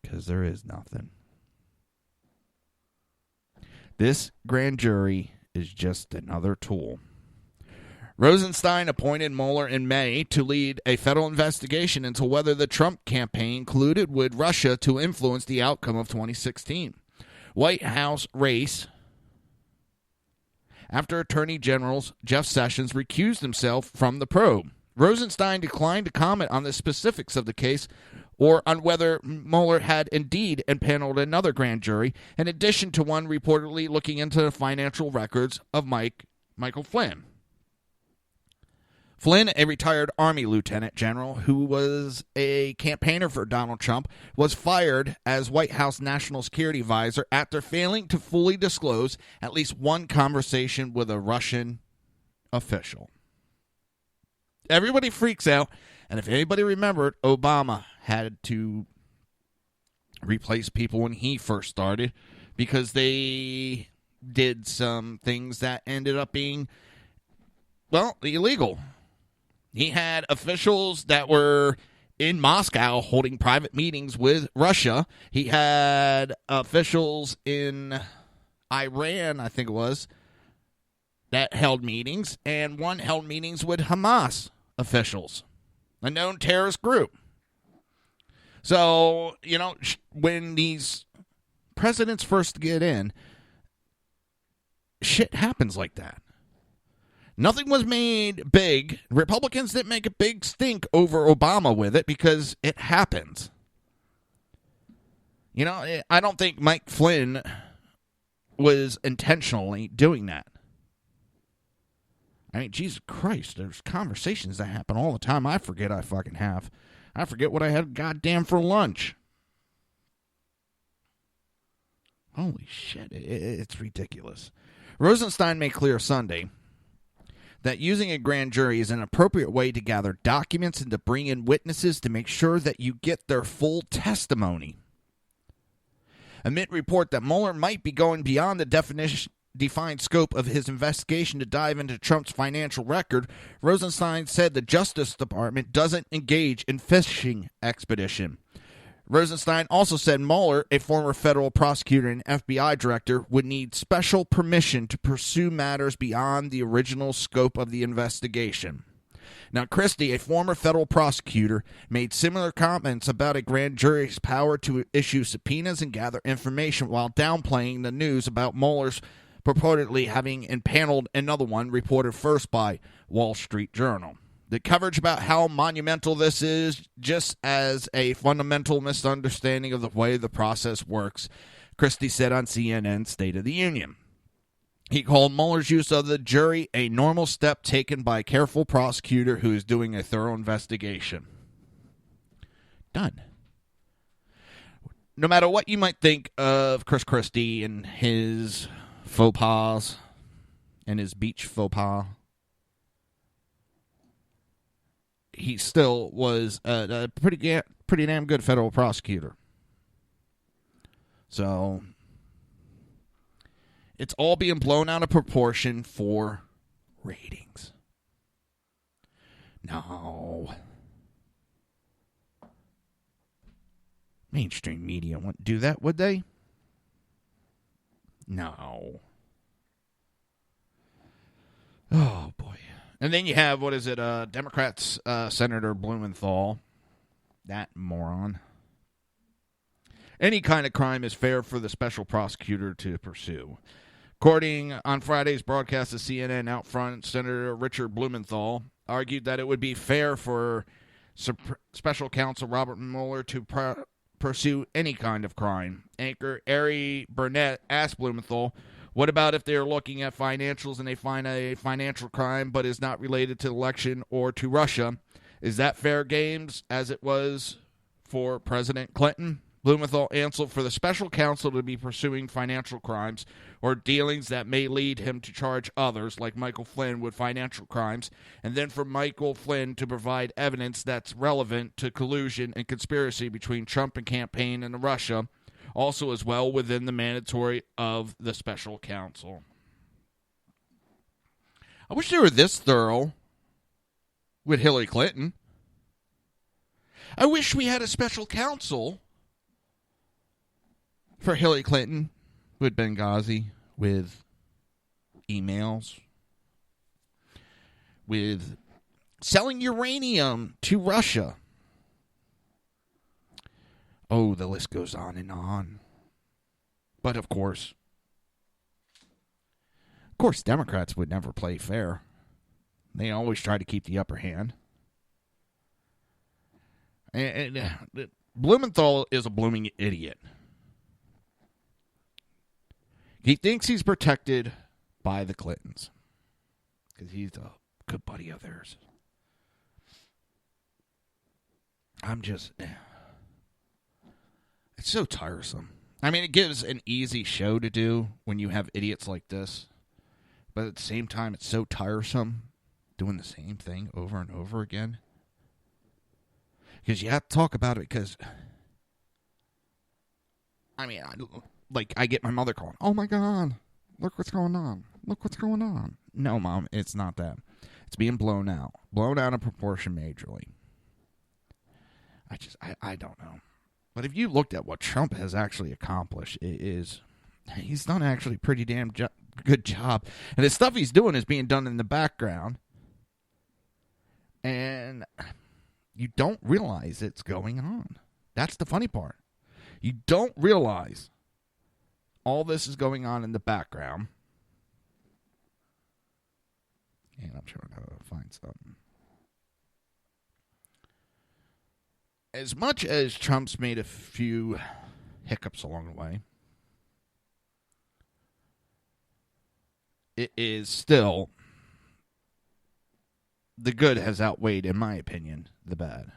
Because there is nothing. This grand jury is just another tool. Rosenstein appointed Mueller in May to lead a federal investigation into whether the Trump campaign colluded with Russia to influence the outcome of 2016 White House race after Attorney General Jeff Sessions recused himself from the probe. Rosenstein declined to comment on the specifics of the case or on whether Mueller had indeed impaneled another grand jury, in addition to one reportedly looking into the financial records of Michael Flynn. Flynn, a retired Army lieutenant general who was a campaigner for Donald Trump, was fired as White House National Security Advisor after failing to fully disclose at least one conversation with a Russian official. Everybody freaks out, and if anybody remembered, Obama had to replace people when he first started because they did some things that ended up being, well, illegal. He had officials that were in Moscow holding private meetings with Russia. He had officials in Iran, I think it was, that held meetings, and one held meetings with Hamas officials, a known terrorist group. So, when these presidents first get in, shit happens like that. Nothing was made big. Republicans didn't make a big stink over Obama with it because it happens. I don't think Mike Flynn was intentionally doing that. I mean, Jesus Christ, there's conversations that happen all the time. I forget I fucking have. I forget what I had goddamn for lunch. Holy shit, it's ridiculous. Rosenstein made clear Sunday that using a grand jury is an appropriate way to gather documents and to bring in witnesses to make sure that you get their full testimony. Amid report that Mueller might be going beyond the defined scope of his investigation to dive into Trump's financial record, Rosenstein said the Justice Department doesn't engage in fishing expedition. Rosenstein also said Mueller, a former federal prosecutor and FBI director, would need special permission to pursue matters beyond the original scope of the investigation. Now, Christie, a former federal prosecutor, made similar comments about a grand jury's power to issue subpoenas and gather information while downplaying the news about Mueller's purportedly having impaneled another one, reported first by Wall Street Journal. The coverage about how monumental this is just as a fundamental misunderstanding of the way the process works, Christie said on CNN's State of the Union. He called Mueller's use of the jury a normal step taken by a careful prosecutor who is doing a thorough investigation. Done. No matter what you might think of Chris Christie and his faux pas and his beach faux pas, he still was a pretty damn good federal prosecutor. So it's all being blown out of proportion for ratings. No. Mainstream media wouldn't do that, would they? No. Oh, boy. And then you have, Democrats, Senator Blumenthal. That moron. Any kind of crime is fair for the special prosecutor to pursue. According on Friday's broadcast of CNN out front, Senator Richard Blumenthal argued that it would be fair for Special Counsel Robert Mueller to pursue any kind of crime. Anchor Ari Burnett asked Blumenthal, what about if they're looking at financials and they find a financial crime but is not related to the election or to Russia? Is that fair games as it was for President Clinton? Blumenthal answered for the special counsel to be pursuing financial crimes or dealings that may lead him to charge others, like Michael Flynn, with financial crimes, and then for Michael Flynn to provide evidence that's relevant to collusion and conspiracy between Trump and campaign and Russia, also as well within the mandatory of the special counsel. I wish they were this thorough with Hillary Clinton. I wish we had a special counsel for Hillary Clinton with Benghazi, with emails, with selling uranium to Russia. Oh, the list goes on and on. But of course, Democrats would never play fair. They always try to keep the upper hand. And Blumenthal is a blooming idiot. He thinks he's protected by the Clintons because he's a good buddy of theirs. It's so tiresome. I mean, it gives an easy show to do when you have idiots like this. But at the same time, it's so tiresome doing the same thing over and over again. Because you have to talk about it because, I mean, I get my mother calling, "Oh my God, look what's going on. Look what's going on." No, Mom, it's not that. It's being blown out of proportion majorly. I don't know. But if you looked at what Trump has actually accomplished, he's done actually a pretty damn good job. And the stuff he's doing is being done in the background. And you don't realize it's going on. That's the funny part. You don't realize all this is going on in the background. And I'm trying to find something. As much as Trump's made a few hiccups along the way, it is still, the good has outweighed, in my opinion, the bad.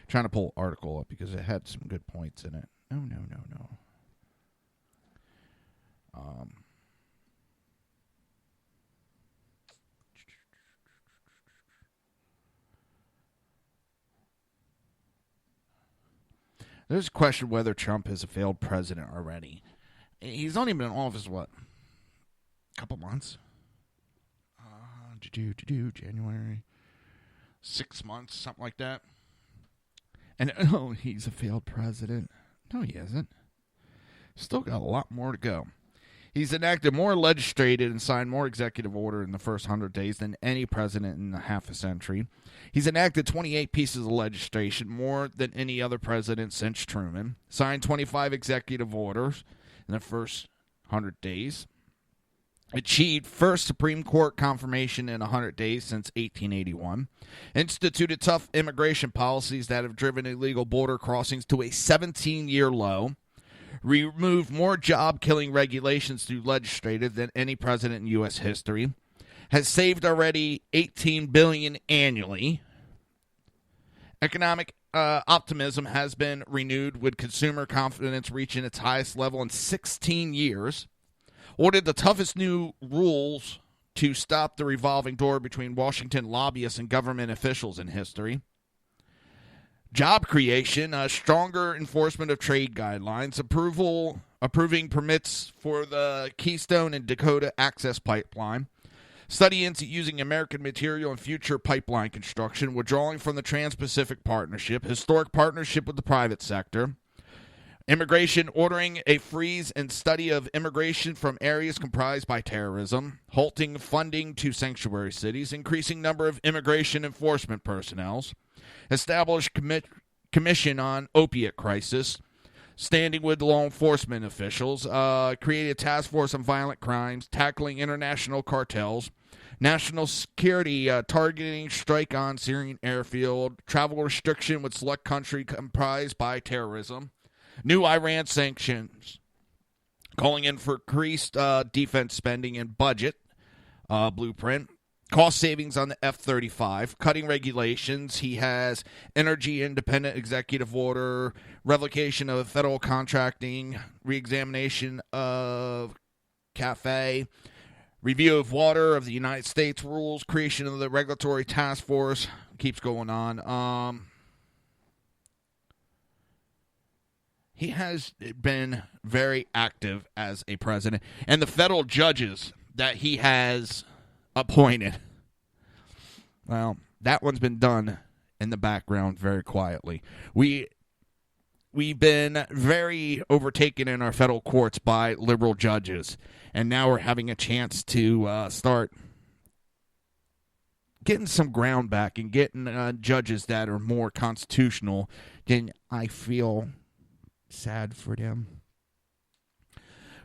Trying to pull an article up because it had some good points in it. No. There's a question whether Trump is a failed president already. He's only been in office, what? A couple months? January. 6 months, something like that. And, he's a failed president. No, he isn't. Still got a lot more to go. He's enacted more legislative and signed more executive order in the first 100 days than any president in half a century. He's enacted 28 pieces of legislation, more than any other president since Truman. Signed 25 executive orders in the first 100 days. Achieved first Supreme Court confirmation in 100 days since 1881. Instituted tough immigration policies that have driven illegal border crossings to a 17-year low. Removed more job-killing regulations through legislative than any president in U.S. history. Has saved already $18 billion annually. Economic optimism has been renewed with consumer confidence reaching its highest level in 16 years. Ordered the toughest new rules to stop the revolving door between Washington lobbyists and government officials in history. Job creation, stronger enforcement of trade guidelines, approving permits for the Keystone and Dakota Access Pipeline, study into using American material in future pipeline construction, withdrawing from the Trans-Pacific Partnership, historic partnership with the private sector, immigration, ordering a freeze and study of immigration from areas comprised by terrorism, halting funding to sanctuary cities, increasing number of immigration enforcement personnel, established commission on opiate crisis, standing with law enforcement officials, created a task force on violent crimes, tackling international cartels, national security targeting strike on Syrian airfield, travel restriction with select country comprised by terrorism, new Iran sanctions, calling in for increased defense spending and budget blueprint, cost savings on the F-35, cutting regulations. He has energy independent executive order, revocation of federal contracting, reexamination of CAFE, review of water of the United States rules, creation of the regulatory task force. Keeps going on. He has been very active as a president. And the federal judges that he has appointed, well, that one's been done in the background very quietly. We've been very overtaken in our federal courts by liberal judges, and now we're having a chance to start getting some ground back and getting judges that are more constitutional. Then I feel sad for them.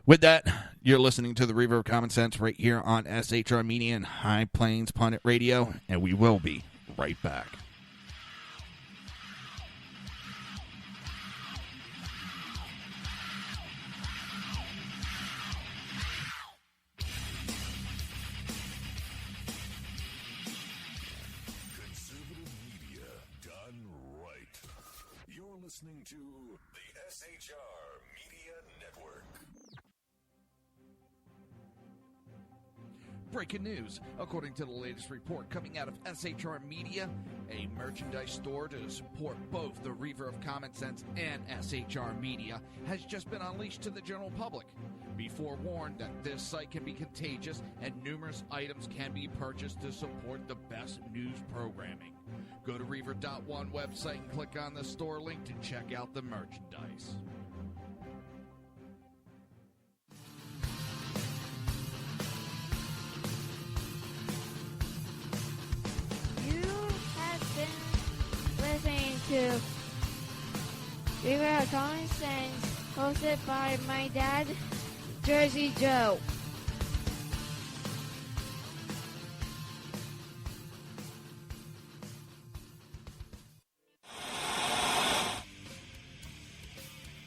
With that, you're listening to the Reaver of Common Sense right here on SHR Media and High Plains Pundit Radio, and we will be right back. Conservative media done right. You're listening to the SHR Media Network. Breaking news. According to the latest report coming out of SHR Media, a merchandise store to support both the Reaver of Common Sense and SHR Media has just been unleashed to the general public. Be forewarned that this site can be contagious and numerous items can be purchased to support the best news programming. Go to Reaver.one website and click on the store link to check out the merchandise. Listening to Reaver of Common Sense, hosted by my dad, Jersey Joe.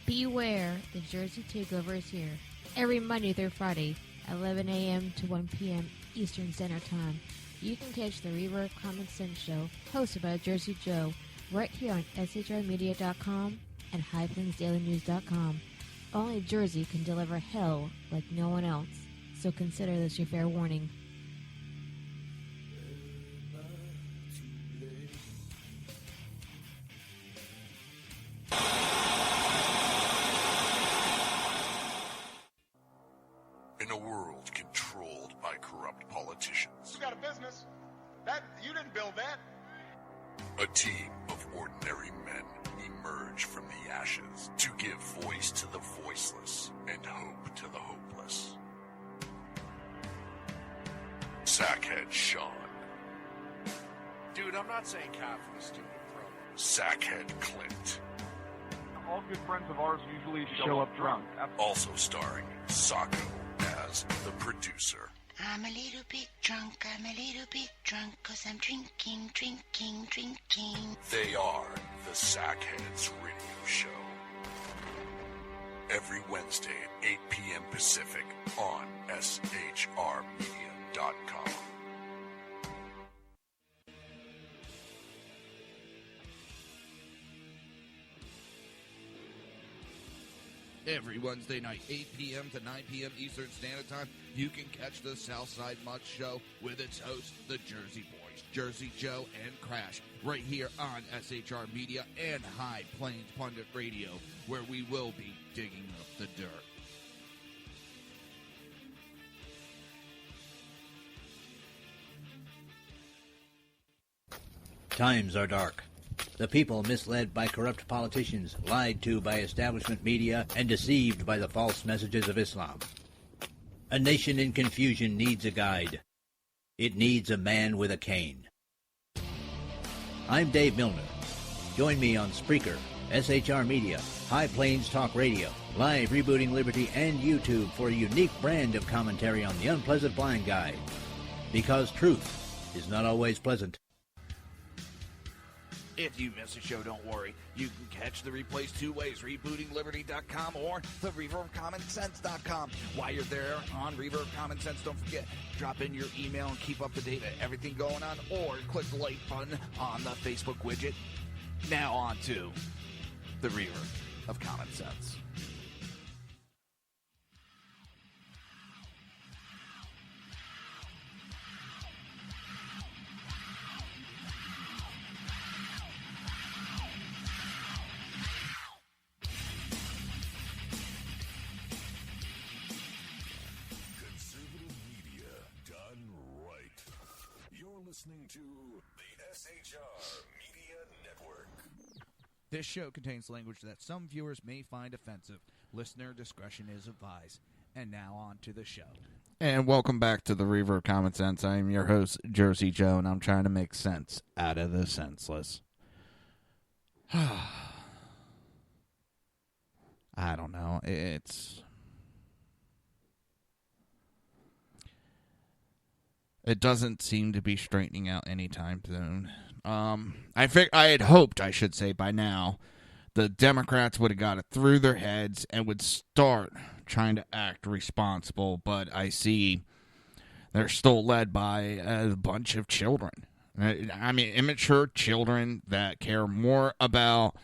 Beware, the Jersey Takeover is here. Every Monday through Friday, 11 a.m. to 1 p.m. Eastern Standard Time. You can catch the Reaver of Common Sense show, hosted by Jersey Joe, right here on shrmedia.com and highplainsdailynews.com. Only Jersey can deliver hell like no one else, so consider this your fair warning. In a world controlled by corrupt politicians, You got a business. That you didn't build that. a team of ordinary men emerge from the ashes to give voice to the voiceless and hope to the hopeless. Sackhead Sean, Dude, I'm not saying Catholic, stupid bro. Sackhead Clint, All good friends of ours usually show up drunk. also starring Sacco as the producer. I'm a little bit drunk, I'm a little bit drunk, 'cause I'm drinking, drinking, drinking. They are the Sackheads Radio Show. Every Wednesday at 8 p.m. Pacific on shrmedia.com. Every Wednesday night, 8 p.m. to 9 p.m. Eastern Standard Time, you can catch the Southside Mutt Show with its hosts, the Jersey Boys, Jersey Joe and Crash, right here on SHR Media and High Plains Pundit Radio, where we will be digging up the dirt. Times are dark. The people misled by corrupt politicians, lied to by establishment media, and deceived by the false messages of Islam. A nation in confusion needs a guide. It needs a man with a cane. I'm Dave Milner. Join me on Spreaker, SHR Media, High Plains Talk Radio, Live Rebooting Liberty, and YouTube for a unique brand of commentary on the unpleasant blind guide. Because truth is not always pleasant. If you miss a show, don't worry. You can catch the replays two ways, rebootingliberty.com or the reaverofcommonsense.com. While you're there on Reaver of Common Sense, don't forget, drop in your email and keep up to date with everything going on, or click the like button on the Facebook widget. Now on to the Reaver of Common Sense. Listening to the SHR Media This show contains language that some viewers may find offensive. Listener discretion is advised. And now on to the show. And welcome back to the Reaver of Common Sense. I am your host, Jersey Joe, and I'm trying to make sense out of the senseless. I don't know. It doesn't seem to be straightening out anytime soon. I had hoped, I should say, by now, the Democrats would have got it through their heads and would start trying to act responsible, but I see they're still led by a bunch of children. I mean, immature children that care more about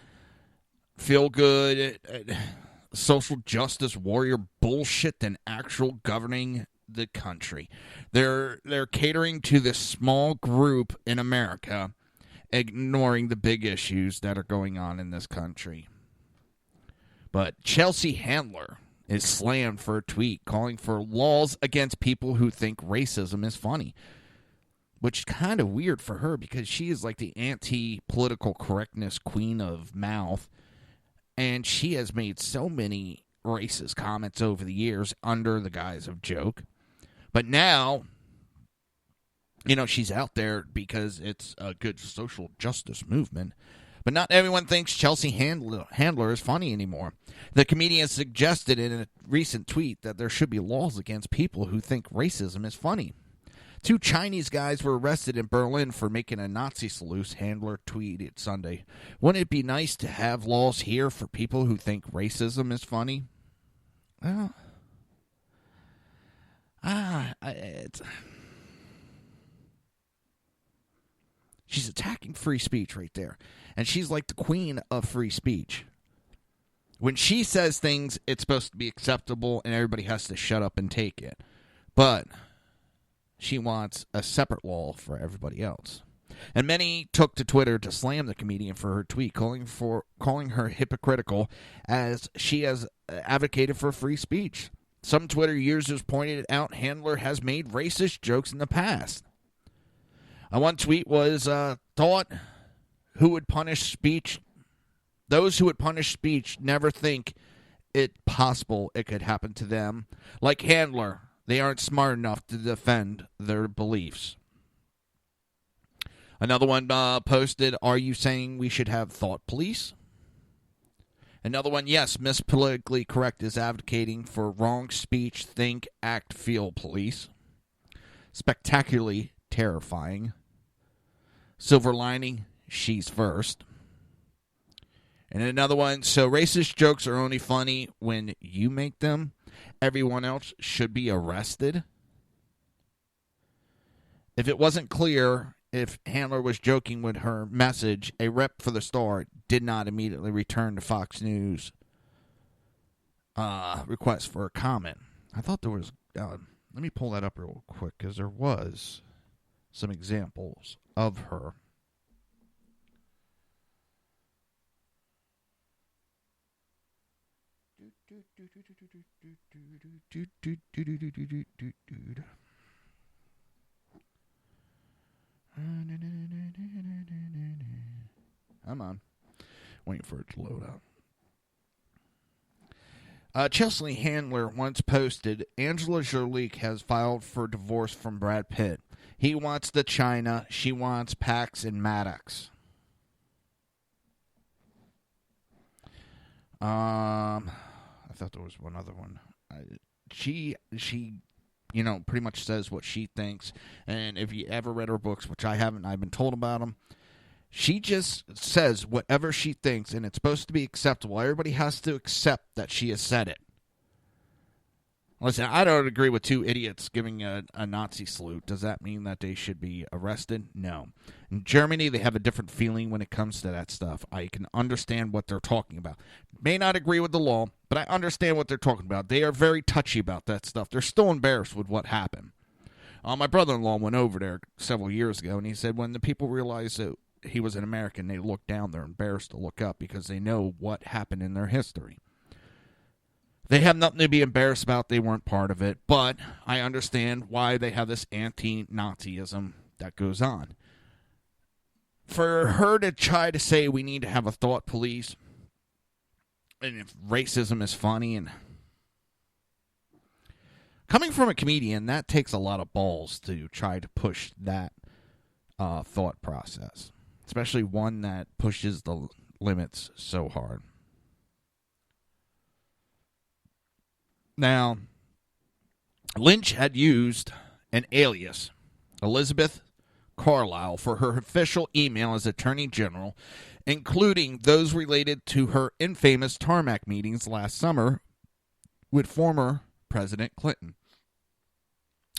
feel-good, social justice warrior bullshit than actual governing the country. They're catering to this small group in America, ignoring the big issues that are going on in this country. But Chelsea Handler is slammed for a tweet calling for laws against people who think racism is funny, which is kind of weird for her because she is like the anti-political correctness queen of mouth, and she has made so many racist comments over the years under the guise of joke. But now, she's out there because it's a good social justice movement. But not everyone thinks Chelsea Handler is funny anymore. The comedian suggested in a recent tweet that there should be laws against people who think racism is funny. 2 Chinese guys were arrested in Berlin for making a Nazi salute, Handler tweeted Sunday. Wouldn't it be nice to have laws here for people who think racism is funny? Well, she's attacking free speech right there. And she's like the queen of free speech. When she says things, it's supposed to be acceptable and everybody has to shut up and take it. But she wants a separate law for everybody else. And many took to Twitter to slam the comedian for her tweet, calling her hypocritical as she has advocated for free speech. Some Twitter users pointed out Handler has made racist jokes in the past. One tweet was thought who would punish speech. Those who would punish speech never think it possible it could happen to them. Like Handler, they aren't smart enough to defend their beliefs. Another one posted, are you saying we should have thought police? Another one, yes, Miss Politically Correct is advocating for wrong speech, think, act, feel police. Spectacularly terrifying. Silver lining, she's first. And another one, so racist jokes are only funny when you make them. Everyone else should be arrested. If it wasn't clear if Handler was joking with her message, a rep for the Star did not immediately return to Fox News request for a comment. I thought there was... let me pull that up real quick, because there was some examples of her. Come on. Waiting for it to load up. Chelsea Handler once posted, Angela Jolie has filed for divorce from Brad Pitt. He wants the China. She wants Pax and Maddox. I thought there was one other one. She pretty much says what she thinks. And if you ever read her books, which I haven't, I've been told about them. She just says whatever she thinks, and it's supposed to be acceptable. Everybody has to accept that she has said it. Listen, I don't agree with 2 idiots giving a Nazi salute. Does that mean that they should be arrested? No. In Germany, they have a different feeling when it comes to that stuff. I can understand what they're talking about. May not agree with the law, but I understand what they're talking about. They are very touchy about that stuff. They're still embarrassed with what happened. My brother-in-law went over there several years ago, and he said when the people realized that he was an American, they looked down. They're embarrassed to look up because they know what happened in their history. They have nothing to be embarrassed about. They weren't part of it. But I understand why they have this anti-Nazism that goes on. for her to try to say we need to have a thought police, and if racism is funny, and coming from a comedian, that takes a lot of balls to try to push that thought process, especially one that pushes the limits so hard. Now, Lynch had used an alias, Elizabeth Carlisle, for her official email as Attorney General, including those related to her infamous tarmac meetings last summer with former President Clinton.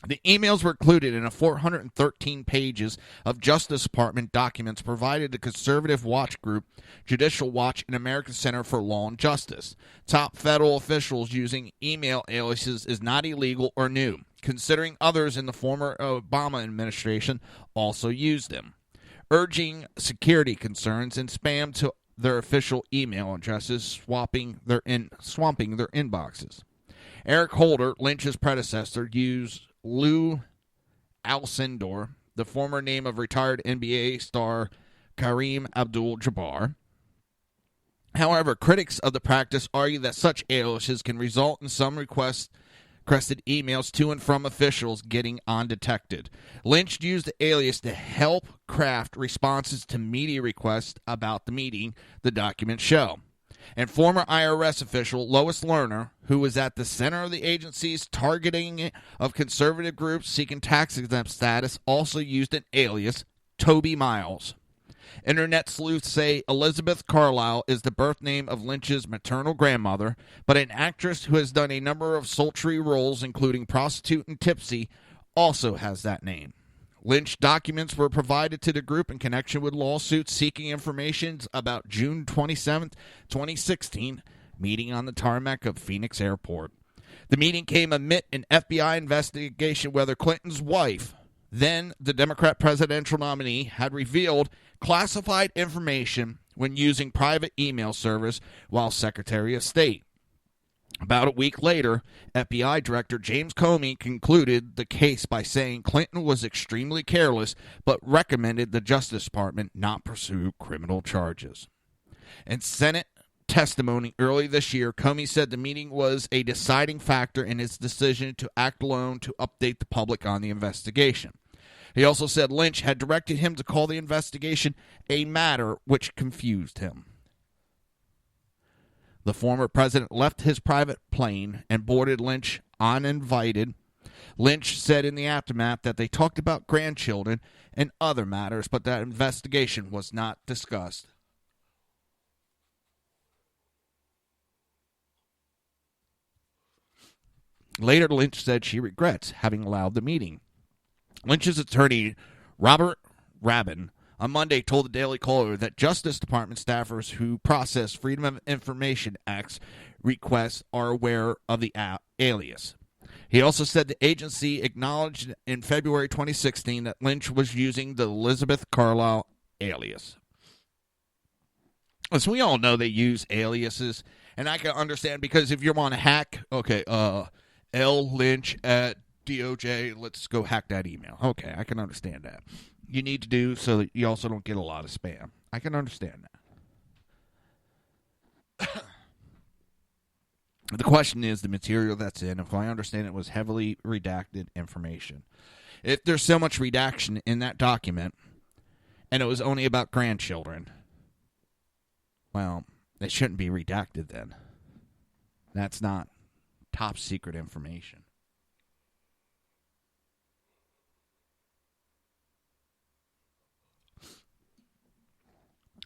The emails were included in a 413 pages of Justice Department documents provided to conservative watch group Judicial Watch and American Center for Law and Justice. Top federal officials using email aliases is not illegal or new, considering others in the former Obama administration also used them, urging security concerns and spam to their official email addresses, swamping their inboxes. Eric Holder, Lynch's predecessor, used Lou Alcindor, the former name of retired NBA star Kareem Abdul-Jabbar. However, critics of the practice argue that such aliases can result in some requested emails to and from officials getting undetected. Lynch used the alias to help craft responses to media requests about the meeting the documents show. And former IRS official Lois Lerner, who was at the center of the agency's targeting of conservative groups seeking tax-exempt status, also used an alias, Toby Miles. Internet sleuths say Elizabeth Carlisle is the birth name of Lynch's maternal grandmother, but an actress who has done a number of sultry roles, including Prostitute and Tipsy, also has that name. Lynch documents were provided to the group in connection with lawsuits seeking information about June 27, 2016, meeting on the tarmac of Phoenix Airport. The meeting came amid an FBI investigation whether Clinton's wife, then the Democrat presidential nominee, had revealed classified information when using private email service while Secretary of State. About a week later, FBI Director James Comey concluded the case by saying Clinton was extremely careless, but recommended the Justice Department not pursue criminal charges. In Senate testimony early this year, Comey said the meeting was a deciding factor in his decision to act alone to update the public on the investigation. He also said Lynch had directed him to call the investigation a matter which confused him. The former president left his private plane and boarded Lynch uninvited. Lynch said in the aftermath that they talked about grandchildren and other matters, but that investigation was not discussed. Later, Lynch said she regrets having allowed the meeting. Lynch's attorney, Robert Rabin, on Monday told the Daily Caller that Justice Department staffers who process Freedom of Information Act requests are aware of the alias. He also said the agency acknowledged in February 2016 that Lynch was using the Elizabeth Carlisle alias. As we all know, they use aliases, and I can understand because if you want to hack, okay, Lynch at DOJ, let's go hack that email. Okay, I can understand that. You need to do so that you also don't get a lot of spam. I can understand that. The question is the material that's in. If I understand it was heavily redacted information. If there's so much redaction in that document and it was only about grandchildren, well, it shouldn't be redacted then. That's not top secret information.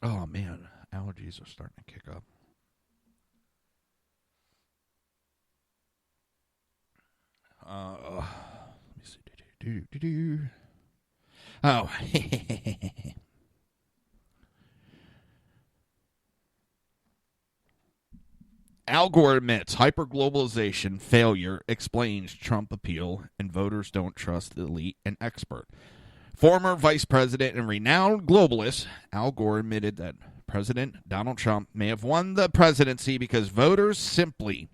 Oh, man. Allergies are starting to kick up. Let me see. Oh. Al Gore admits hyperglobalization failure explains Trump appeal and voters don't trust the elite and expert. Former Vice President and renowned globalist Al Gore admitted that President Donald Trump may have won the presidency because voters simply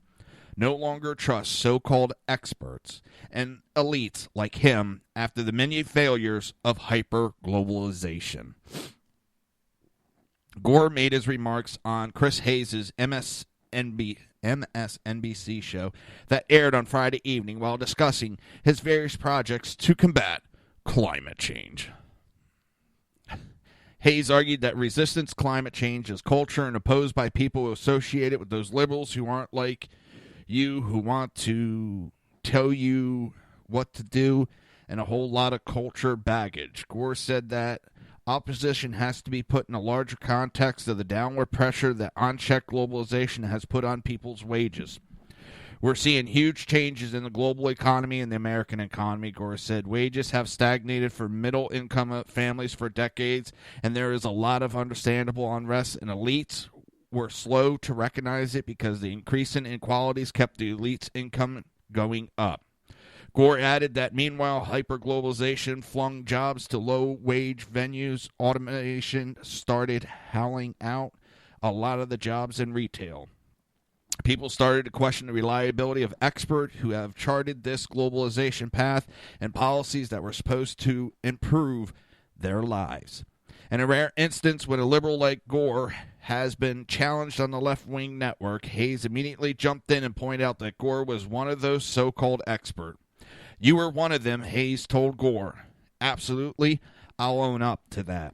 no longer trust so-called experts and elites like him after the many failures of hyperglobalization. Gore made his remarks on Chris Hayes' MSNBC show that aired on Friday evening while discussing his various projects to combat climate change. Hayes argued that resistance to climate change is culture and opposed by people who associate it with those liberals who aren't like you, who want to tell you what to do, and a whole lot of culture baggage. Gore said that opposition has to be put in a larger context of the downward pressure that unchecked globalization has put on people's wages. We're seeing huge changes in the global economy and the American economy, Gore said. Wages have stagnated for middle-income families for decades, and there is a lot of understandable unrest, and elites were slow to recognize it because the increase in inequalities kept the elites' income going up. Gore added that meanwhile, hyperglobalization flung jobs to low-wage venues. Automation started howling out a lot of the jobs in retail. People started to question the reliability of experts who have charted this globalization path and policies that were supposed to improve their lives. In a rare instance, when a liberal like Gore has been challenged on the left-wing network, Hayes immediately jumped in and pointed out that Gore was one of those so-called experts. You were one of them, Hayes told Gore. Absolutely, I'll own up to that.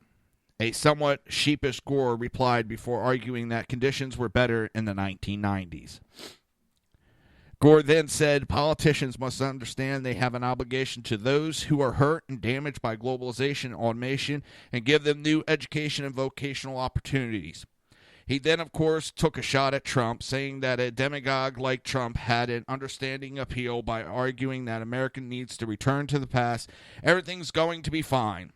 A somewhat sheepish Gore replied before arguing that conditions were better in the 1990s. Gore then said politicians must understand they have an obligation to those who are hurt and damaged by globalization and automation and give them new education and vocational opportunities. He then, of course, took a shot at Trump, saying that a demagogue like Trump had an understanding appeal by arguing that America needs to return to the past. Everything's going to be fine.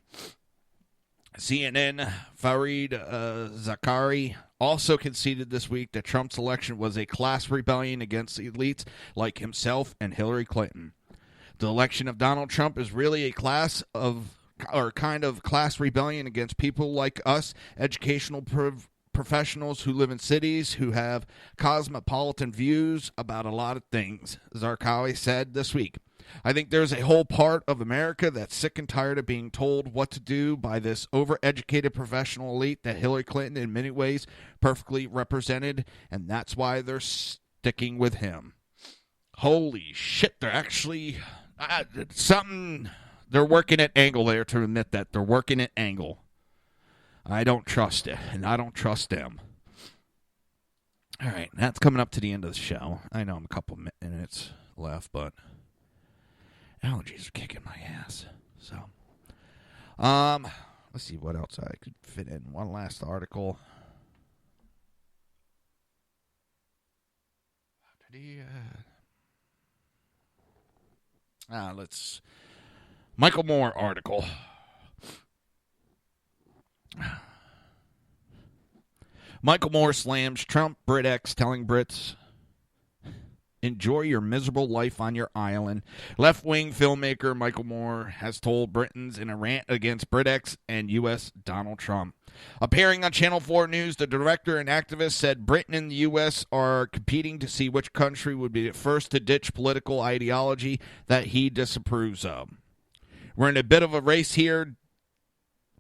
CNN Fareed Zakaria also conceded this week that Trump's election was a class rebellion against elites like himself and Hillary Clinton. The election of Donald Trump is really a class rebellion against people like us, educational professionals who live in cities who have cosmopolitan views about a lot of things, Zakaria said this week. I think there's a whole part of America that's sick and tired of being told what to do by this overeducated professional elite that Hillary Clinton in many ways perfectly represented, and that's why they're sticking with him. Holy shit, they're actually they're working at angle there to admit that. They're working at angle. I don't trust it, and I don't trust them. All right, that's coming up to the end of the show. I know I'm a couple minutes left, but allergies are kicking my ass. So, let's see what else I could fit in. One last article. Michael Moore article. Michael Moore slams Trump BritX, telling Brits, enjoy your miserable life on your island. Left-wing filmmaker Michael Moore has told Britons in a rant against BritX and U.S. Donald Trump. Appearing on Channel 4 News, the director and activist said Britain and the U.S. are competing to see which country would be the first to ditch political ideology that he disapproves of. We're in a bit of a race here,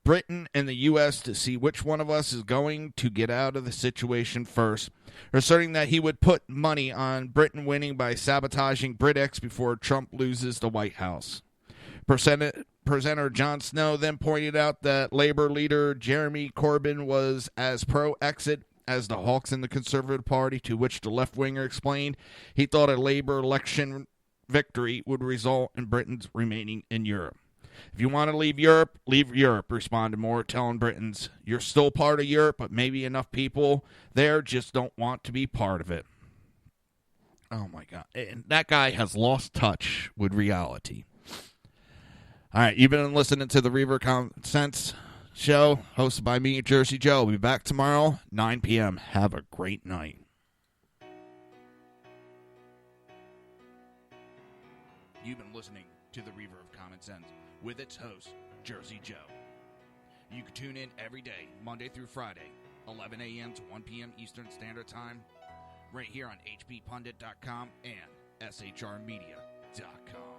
Britain and the U.S., to see which one of us is going to get out of the situation first, asserting that he would put money on Britain winning by sabotaging BritX before Trump loses the White House. Presenter Jon Snow then pointed out that Labour leader Jeremy Corbyn was as pro-exit as the hawks in the Conservative Party, to which the left-winger explained he thought a Labour election victory would result in Britain's remaining in Europe. If you want to leave Europe, responded Moore, telling Britons, you're still part of Europe, but maybe enough people there just don't want to be part of it. Oh, my God. And that guy has lost touch with reality. All right, you've been listening to the Reaver of Common Sense show, hosted by me, Jersey Joe. We'll be back tomorrow, 9 p.m. Have a great night. You've been listening to the Reaver of Common Sense with its host, Jersey Joe. You can tune in every day, Monday through Friday, 11 a.m. to 1 p.m. Eastern Standard Time, right here on hppundit.com and shrmedia.com.